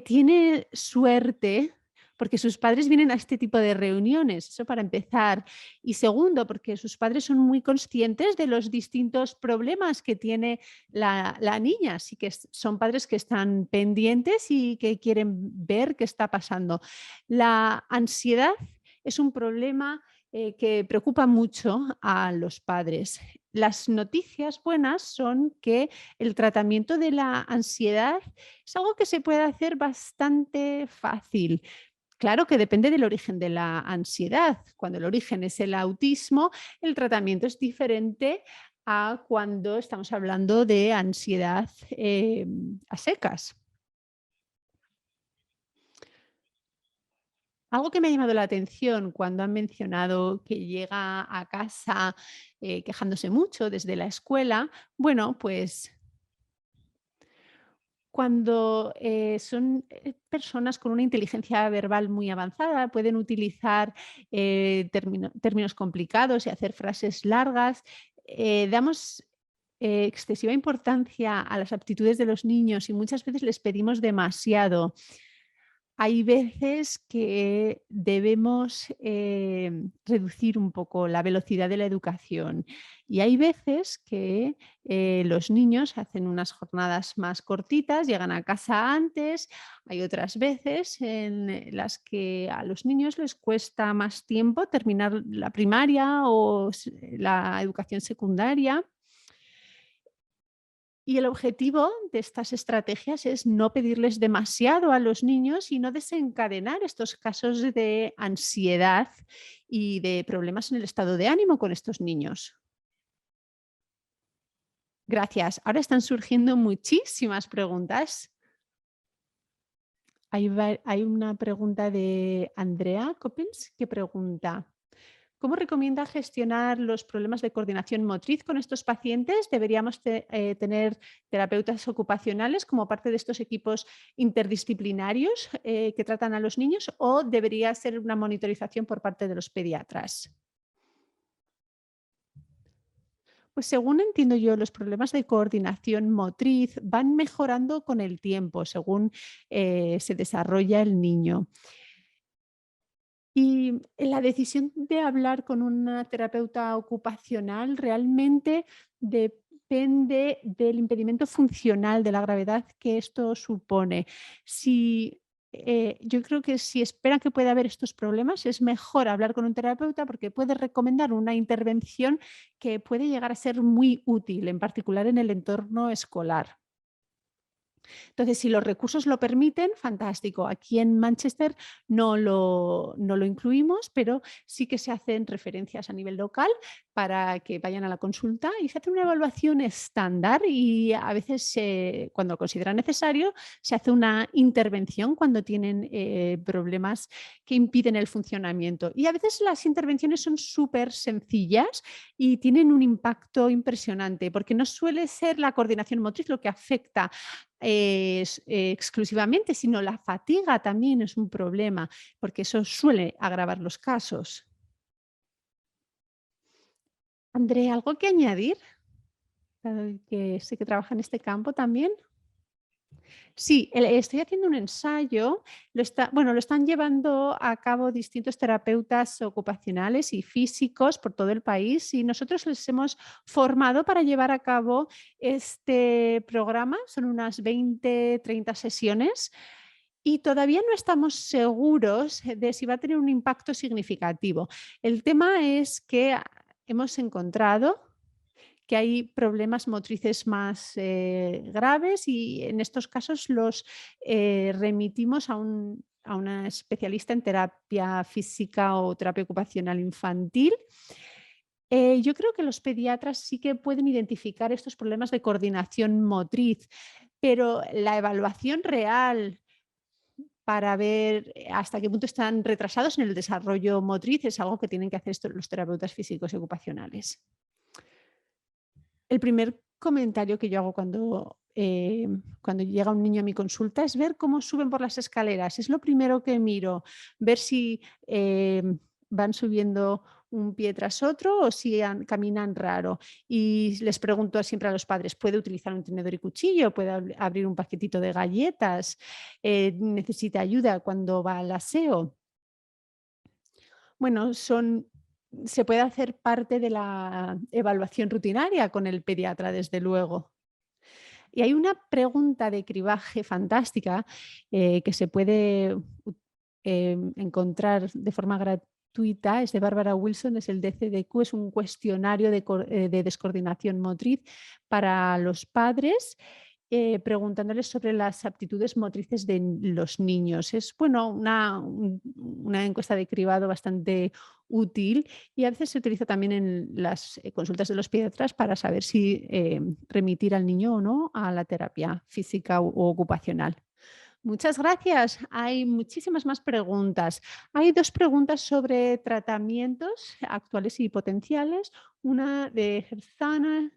tiene suerte, porque sus padres vienen a este tipo de reuniones, eso para empezar. Y segundo, porque sus padres son muy conscientes de los distintos problemas que tiene la niña, así que son padres que están pendientes y que quieren ver qué está pasando. La ansiedad es un problema que preocupa mucho a los padres. Las noticias buenas son que el tratamiento de la ansiedad es algo que se puede hacer bastante fácil. Claro que depende del origen de la ansiedad. Cuando el origen es el autismo, el tratamiento es diferente a cuando estamos hablando de ansiedad a secas. Algo que me ha llamado la atención cuando han mencionado que llega a casa quejándose mucho desde la escuela, bueno, pues cuando son personas con una inteligencia verbal muy avanzada, pueden utilizar términos complicados y hacer frases largas. Damos excesiva importancia a las aptitudes de los niños y muchas veces les pedimos demasiado. Hay veces que debemos reducir un poco la velocidad de la educación y hay veces que los niños hacen unas jornadas más cortitas, llegan a casa antes, hay otras veces en las que a los niños les cuesta más tiempo terminar la primaria o la educación secundaria. Y el objetivo de estas estrategias es no pedirles demasiado a los niños y no desencadenar estos casos de ansiedad y de problemas en el estado de ánimo con estos niños. Gracias. Ahora están surgiendo muchísimas preguntas. Hay una pregunta de Andrea Coppens que pregunta: ¿Cómo recomienda gestionar los problemas de coordinación motriz con estos pacientes? ¿Deberíamos tener terapeutas ocupacionales como parte de estos equipos interdisciplinarios que tratan a los niños o debería ser una monitorización por parte de los pediatras? Pues según entiendo yo, los problemas de coordinación motriz van mejorando con el tiempo, según se desarrolla el niño. Y la decisión de hablar con una terapeuta ocupacional realmente depende del impedimento funcional, de la gravedad que esto supone. Si, yo creo que si espera que pueda haber estos problemas, es mejor hablar con un terapeuta porque puede recomendar una intervención que puede llegar a ser muy útil, en particular en el entorno escolar. Entonces, si los recursos lo permiten, fantástico. Aquí en Manchester no lo incluimos, pero sí que se hacen referencias a nivel local para que vayan a la consulta y se hace una evaluación estándar y a veces, cuando lo considera necesario, se hace una intervención cuando tienen problemas que impiden el funcionamiento. Y a veces las intervenciones son súper sencillas y tienen un impacto impresionante, porque no suele ser la coordinación motriz lo que afecta exclusivamente, sino la fatiga también es un problema, porque eso suele agravar los casos. André, ¿algo que añadir? Dado que sé que trabaja en este campo también. Sí, estoy haciendo un ensayo, lo están llevando a cabo distintos terapeutas ocupacionales y físicos por todo el país y nosotros les hemos formado para llevar a cabo este programa. Son unas 20, 30 sesiones y todavía no estamos seguros de si va a tener un impacto significativo. El tema es que hemos encontrado que hay problemas motrices más graves y en estos casos los remitimos a una especialista en terapia física o terapia ocupacional infantil. Yo creo que los pediatras sí que pueden identificar estos problemas de coordinación motriz, pero la evaluación real para ver hasta qué punto están retrasados en el desarrollo motriz es algo que tienen que hacer los terapeutas físicos y ocupacionales. El primer comentario que yo hago cuando llega un niño a mi consulta es ver cómo suben por las escaleras. Es lo primero que miro, ver si van subiendo un pie tras otro o si caminan raro. Y les pregunto siempre a los padres, ¿puede utilizar un tenedor y cuchillo? ¿Puede abrir un paquetito de galletas? ¿Necesita ayuda cuando va al aseo? Bueno, se puede hacer parte de la evaluación rutinaria con el pediatra, desde luego. Y hay una pregunta de cribaje fantástica que se puede encontrar de forma gratuita, es de Bárbara Wilson, es el DCDQ, es un cuestionario de descoordinación motriz para los padres preguntándoles sobre las aptitudes motrices de los niños. Es bueno, una encuesta de cribado bastante útil y a veces se utiliza también en las consultas de los pediatras para saber si remitir al niño o no a la terapia física o ocupacional. Muchas gracias. Hay muchísimas más preguntas. Hay dos preguntas sobre tratamientos actuales y potenciales. Una de Gerzana.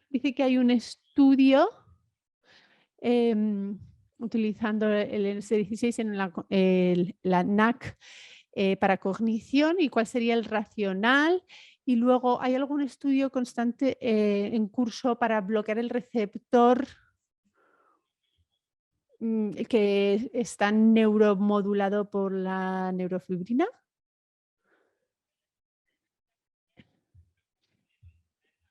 Dice que hay un estudio utilizando el NS16 en la NAC para cognición y cuál sería el racional. Y luego, ¿hay algún estudio constante en curso para bloquear el receptor que está neuromodulado por la neurofibrina?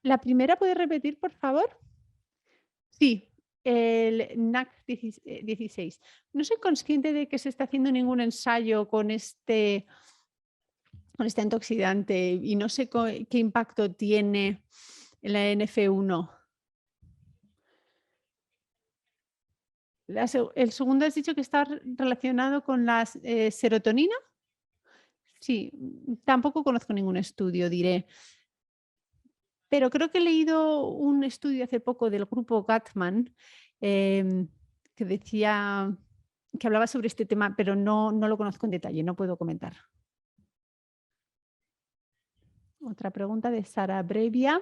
La primera, ¿puede repetir, por favor? Sí, el NAC16. No soy consciente de que se está haciendo ningún ensayo con este antioxidante y no sé qué impacto tiene en la NF1. El segundo has dicho que está relacionado con la serotonina. Sí, tampoco conozco ningún estudio, diré. Pero creo que he leído un estudio hace poco del grupo Gatman em, que decía, que hablaba sobre este tema, pero no lo conozco en detalle, no puedo comentar. Otra pregunta de Sara Brevia.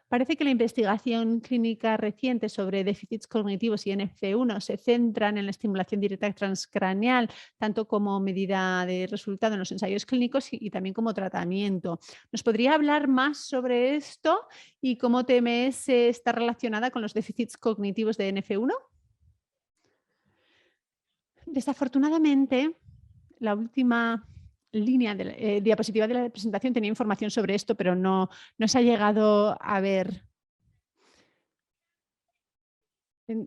Parece que la investigación clínica reciente sobre déficits cognitivos y NF1 se centran en la estimulación directa transcraneal, tanto como medida de resultado en los ensayos clínicos y también como tratamiento. ¿Nos podría hablar más sobre esto y cómo TMS está relacionada con los déficits cognitivos de NF1? Desafortunadamente, la última línea de diapositiva de la presentación tenía información sobre esto, pero no se ha llegado a ver.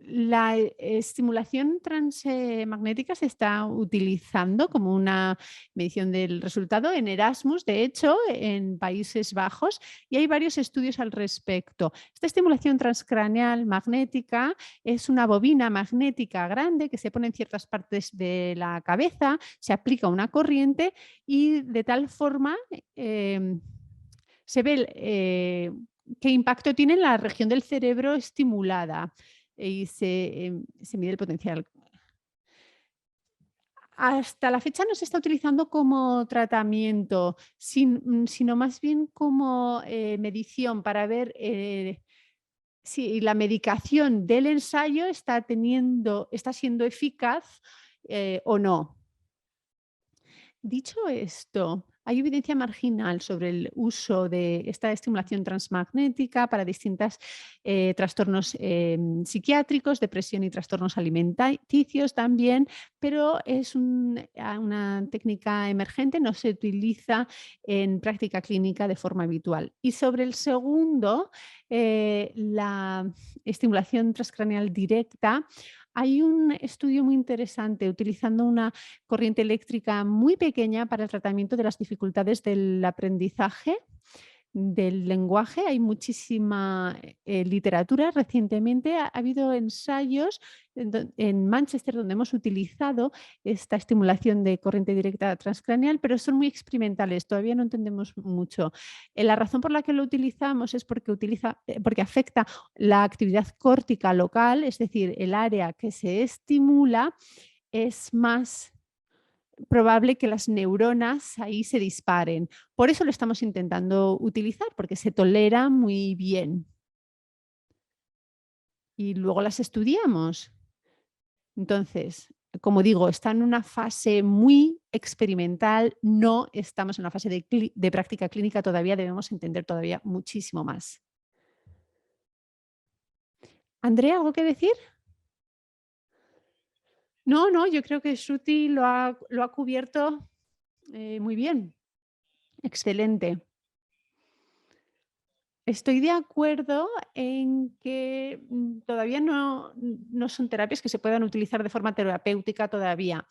La estimulación transmagnética se está utilizando como una medición del resultado en Erasmus, de hecho, en Países Bajos, y hay varios estudios al respecto. Esta estimulación transcraneal magnética es una bobina magnética grande que se pone en ciertas partes de la cabeza, se aplica una corriente y de tal forma se ve qué impacto tiene en la región del cerebro estimulada y se mide el potencial. Hasta la fecha no se está utilizando como tratamiento, sino más bien como medición para ver si la medicación del ensayo está siendo eficaz o no. Dicho esto, hay evidencia marginal sobre el uso de esta estimulación transmagnética para distintos trastornos psiquiátricos, depresión y trastornos alimenticios también, pero es una técnica emergente, no se utiliza en práctica clínica de forma habitual. Y sobre el segundo, la estimulación transcraneal directa, hay un estudio muy interesante utilizando una corriente eléctrica muy pequeña para el tratamiento de las dificultades del aprendizaje del lenguaje. Hay muchísima literatura. Recientemente ha habido ensayos en Manchester donde hemos utilizado esta estimulación de corriente directa transcraneal, pero son muy experimentales, todavía no entendemos mucho. La razón por la que lo utilizamos es porque afecta la actividad córtica local, es decir, el área que se estimula es más probable que las neuronas ahí se disparen. Por eso lo estamos intentando utilizar, porque se tolera muy bien. Y luego las estudiamos. Entonces, como digo, está en una fase muy experimental, no estamos en una fase de práctica clínica todavía, debemos entender todavía muchísimo más. Andrea, ¿algo que decir? No, yo creo que Shruti lo ha cubierto muy bien. Excelente. Estoy de acuerdo en que todavía no son terapias que se puedan utilizar de forma terapéutica todavía.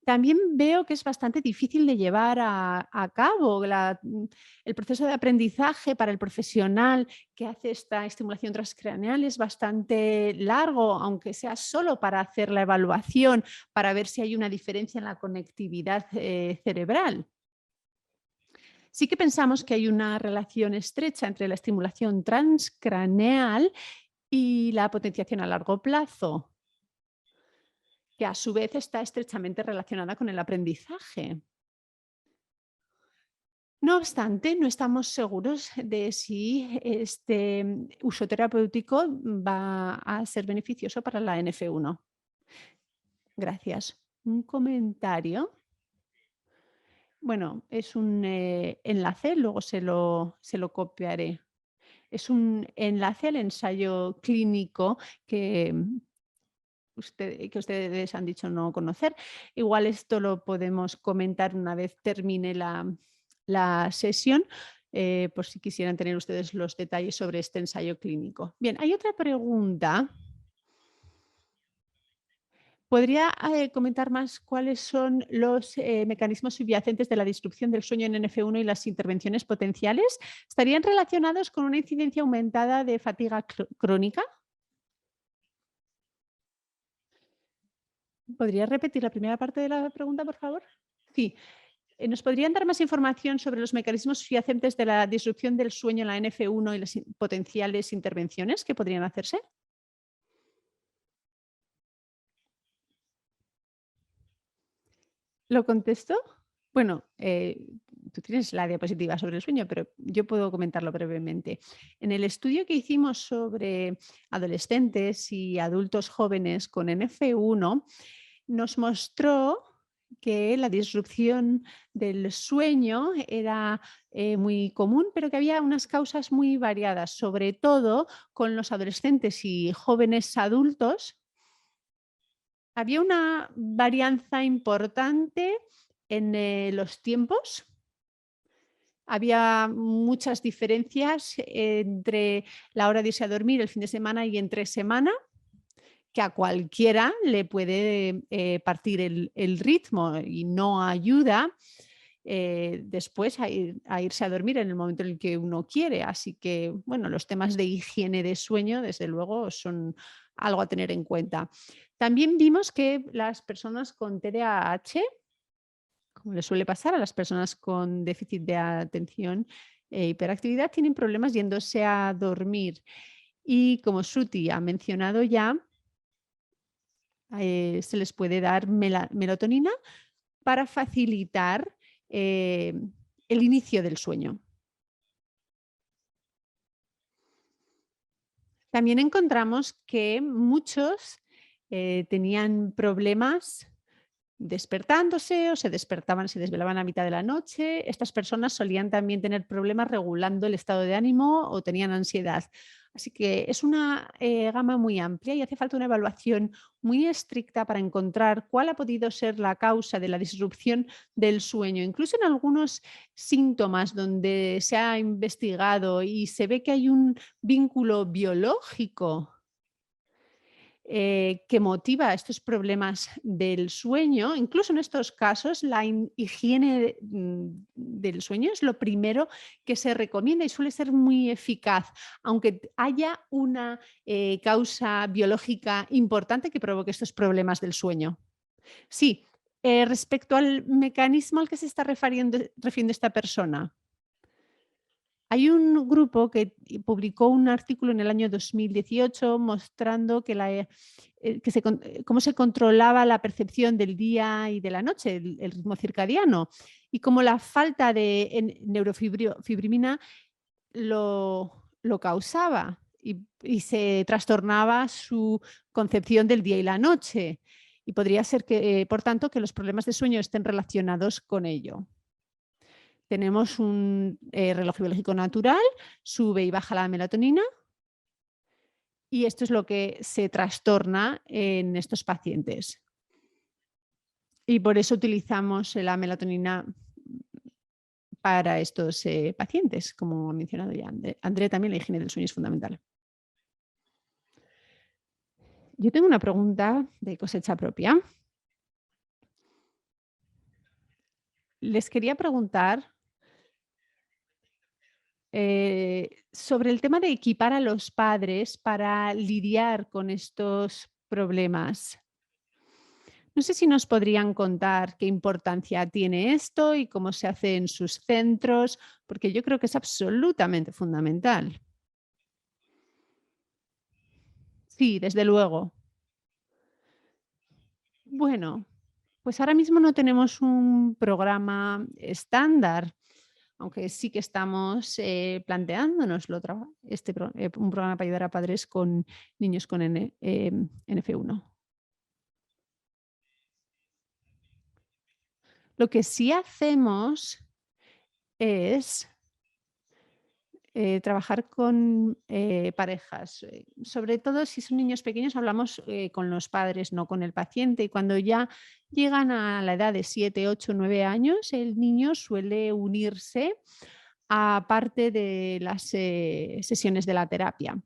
También veo que es bastante difícil de llevar a cabo el proceso de aprendizaje para el profesional que hace esta estimulación transcraneal es bastante largo, aunque sea solo para hacer la evaluación, para ver si hay una diferencia en la conectividad cerebral. Sí que pensamos que hay una relación estrecha entre la estimulación transcraneal y la potenciación a largo plazo, que a su vez está estrechamente relacionada con el aprendizaje. No obstante, no estamos seguros de si este uso terapéutico va a ser beneficioso para la NF1. Gracias. Un comentario. Bueno, es un enlace, luego se lo copiaré. Es un enlace al ensayo clínico que ustedes han dicho no conocer. Igual esto lo podemos comentar una vez termine la sesión, por si quisieran tener ustedes los detalles sobre este ensayo clínico. Bien, hay otra pregunta. ¿Podría comentar más cuáles son los mecanismos subyacentes de la disrupción del sueño en NF1 y las intervenciones potenciales? ¿Estarían relacionados con una incidencia aumentada de fatiga crónica? ¿Podría repetir la primera parte de la pregunta, por favor? Sí. ¿Nos podrían dar más información sobre los mecanismos subyacentes de la disrupción del sueño en la NF1 y las potenciales intervenciones que podrían hacerse? ¿Lo contesto? Bueno, Tú tienes la diapositiva sobre el sueño, pero yo puedo comentarlo brevemente. En el estudio que hicimos sobre adolescentes y adultos jóvenes con NF1, nos mostró que la disrupción del sueño era muy común, pero que había unas causas muy variadas, sobre todo con los adolescentes y jóvenes adultos. Había una varianza importante en los tiempos. Había muchas diferencias entre la hora de irse a dormir el fin de semana y entre semana, que a cualquiera le puede partir el ritmo y no ayuda después a irse a dormir en el momento en el que uno quiere. Así que, bueno, los temas de higiene de sueño, desde luego, son algo a tener en cuenta. También vimos que las personas con TDAH, como le suele pasar a las personas con déficit de atención e hiperactividad, tienen problemas yéndose a dormir. Y como Shruti ha mencionado ya, se les puede dar melatonina para facilitar eh, el inicio del sueño. También encontramos que muchos tenían problemas despertándose o se despertaban, se desvelaban a mitad de la noche. Estas personas solían también tener problemas regulando el estado de ánimo o tenían ansiedad. Así que es una gama muy amplia y hace falta una evaluación muy estricta para encontrar cuál ha podido ser la causa de la disrupción del sueño. Incluso en algunos síntomas donde se ha investigado y se ve que hay un vínculo biológico que motiva estos problemas del sueño. Incluso en estos casos, la higiene del sueño es lo primero que se recomienda y suele ser muy eficaz, aunque haya una causa biológica importante que provoque estos problemas del sueño. Sí, respecto al mecanismo al que se está refiriendo esta persona. Hay un grupo que publicó un artículo en el año 2018 mostrando que cómo se controlaba la percepción del día y de la noche, el ritmo circadiano, y cómo la falta de neurofibrimina lo causaba y se trastornaba su concepción del día y la noche. Y podría ser que, por tanto, que los problemas de sueño estén relacionados con ello. Tenemos un reloj biológico natural, sube y baja la melatonina y esto es lo que se trastorna en estos pacientes. Y por eso utilizamos la melatonina para estos pacientes, como ha mencionado ya André, también la higiene del sueño es fundamental. Yo tengo una pregunta de cosecha propia. Les quería preguntar sobre el tema de equipar a los padres para lidiar con estos problemas. No sé si nos podrían contar qué importancia tiene esto y cómo se hace en sus centros, porque yo creo que es absolutamente fundamental. Sí, desde luego. Bueno, pues ahora mismo no tenemos un programa estándar, aunque sí que estamos planteándonoslo, un programa para ayudar a padres con niños con NF1. Lo que sí hacemos es trabajar con parejas. Sobre todo si son niños pequeños, hablamos con los padres, no con el paciente. Y cuando ya llegan a la edad de 7, 8, 9 años, el niño suele unirse a parte de las sesiones de la terapia.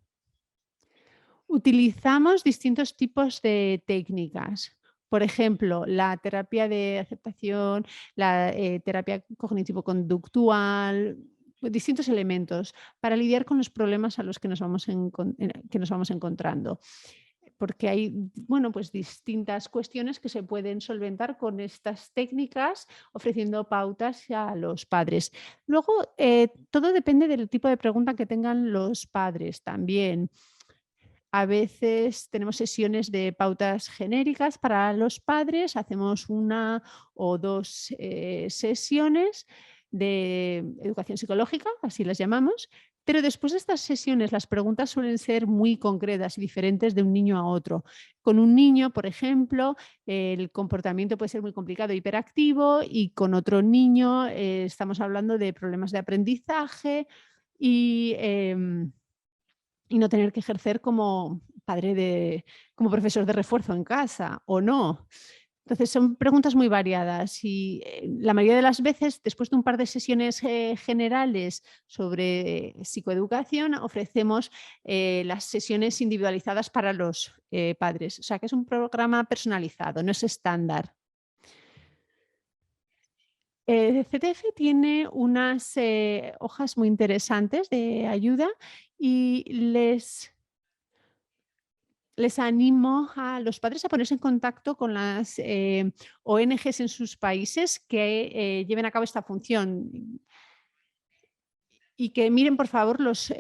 Utilizamos distintos tipos de técnicas. Por ejemplo, la terapia de aceptación, la terapia cognitivo-conductual, distintos elementos para lidiar con los problemas a los que nos vamos encontrando. Porque hay, bueno, pues distintas cuestiones que se pueden solventar con estas técnicas, ofreciendo pautas a los padres. Luego, todo depende del tipo de pregunta que tengan los padres también. A veces tenemos sesiones de pautas genéricas para los padres, hacemos una o dos sesiones de educación psicológica, así las llamamos, pero después de estas sesiones las preguntas suelen ser muy concretas y diferentes de un niño a otro. Con un niño, por ejemplo, el comportamiento puede ser muy complicado, hiperactivo, y con otro niño estamos hablando de problemas de aprendizaje y, y no tener que ejercer como como profesor de refuerzo en casa o no. Entonces son preguntas muy variadas y la mayoría de las veces, después de un par de sesiones generales sobre psicoeducación, ofrecemos las sesiones individualizadas para los padres. O sea que es un programa personalizado, no es estándar. CTF tiene unas hojas muy interesantes de ayuda y les animo a los padres a ponerse en contacto con las ONGs en sus países que lleven a cabo esta función y que miren, por favor, los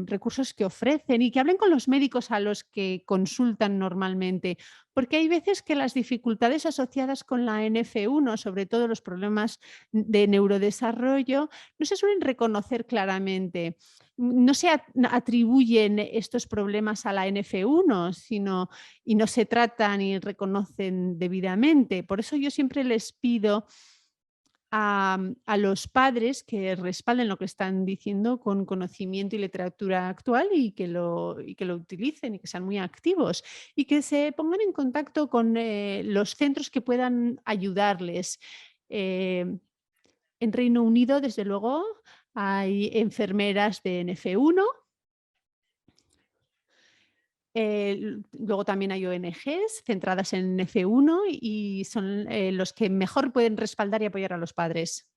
recursos que ofrecen y que hablen con los médicos a los que consultan normalmente, porque hay veces que las dificultades asociadas con la NF1, sobre todo los problemas de neurodesarrollo, no se suelen reconocer claramente. No se atribuyen estos problemas a la NF1, y no se tratan y reconocen debidamente. Por eso yo siempre les pido a los padres que respalden lo que están diciendo con conocimiento y literatura actual y que lo utilicen y que sean muy activos y que se pongan en contacto con los centros que puedan ayudarles. Eh, en Reino Unido, desde luego, hay enfermeras de NF1. Luego también hay ONGs centradas en F1 y son los que mejor pueden respaldar y apoyar a los padres.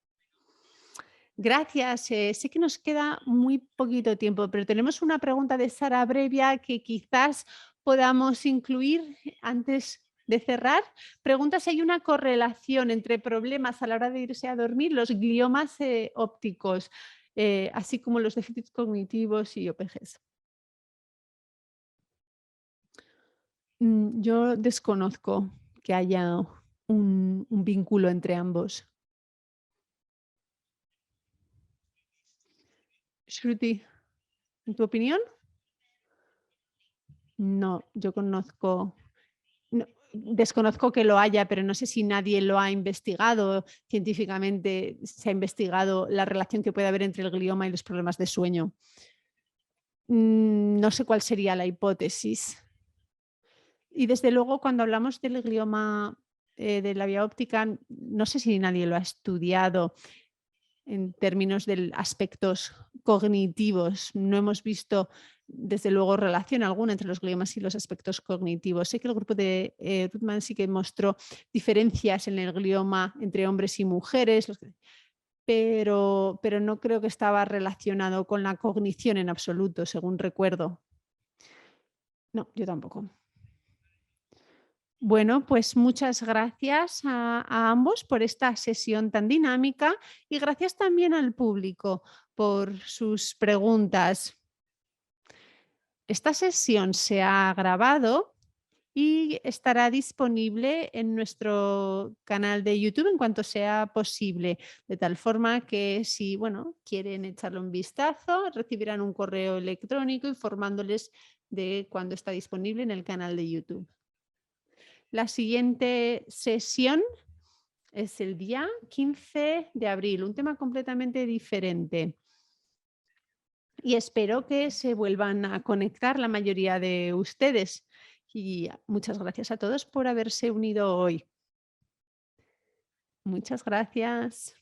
Gracias. Sé que nos queda muy poquito tiempo, pero tenemos una pregunta de Sara Brevia que quizás podamos incluir antes de cerrar. Pregunta si hay una correlación entre problemas a la hora de irse a dormir, los gliomas ópticos, así como los déficits cognitivos y OPGs. Yo desconozco que haya un vínculo entre ambos. Shruti, ¿en tu opinión? No, yo desconozco que lo haya, pero no sé si nadie lo ha investigado científicamente, se ha investigado la relación que puede haber entre el glioma y los problemas de sueño. No sé cuál sería la hipótesis. Y desde luego, cuando hablamos del glioma de la vía óptica, no sé si nadie lo ha estudiado en términos de aspectos cognitivos. No hemos visto, desde luego, relación alguna entre los gliomas y los aspectos cognitivos. Sé que el grupo de Ruttman sí que mostró diferencias en el glioma entre hombres y mujeres, pero no creo que estaba relacionado con la cognición en absoluto, según recuerdo. No, yo tampoco. Bueno, pues muchas gracias a ambos por esta sesión tan dinámica y gracias también al público por sus preguntas. Esta sesión se ha grabado y estará disponible en nuestro canal de YouTube en cuanto sea posible, de tal forma que si quieren echarle un vistazo, recibirán un correo electrónico informándoles de cuándo está disponible en el canal de YouTube. La siguiente sesión es el día 15 de abril, un tema completamente diferente. Y espero que se vuelvan a conectar la mayoría de ustedes. Y muchas gracias a todos por haberse unido hoy. Muchas gracias.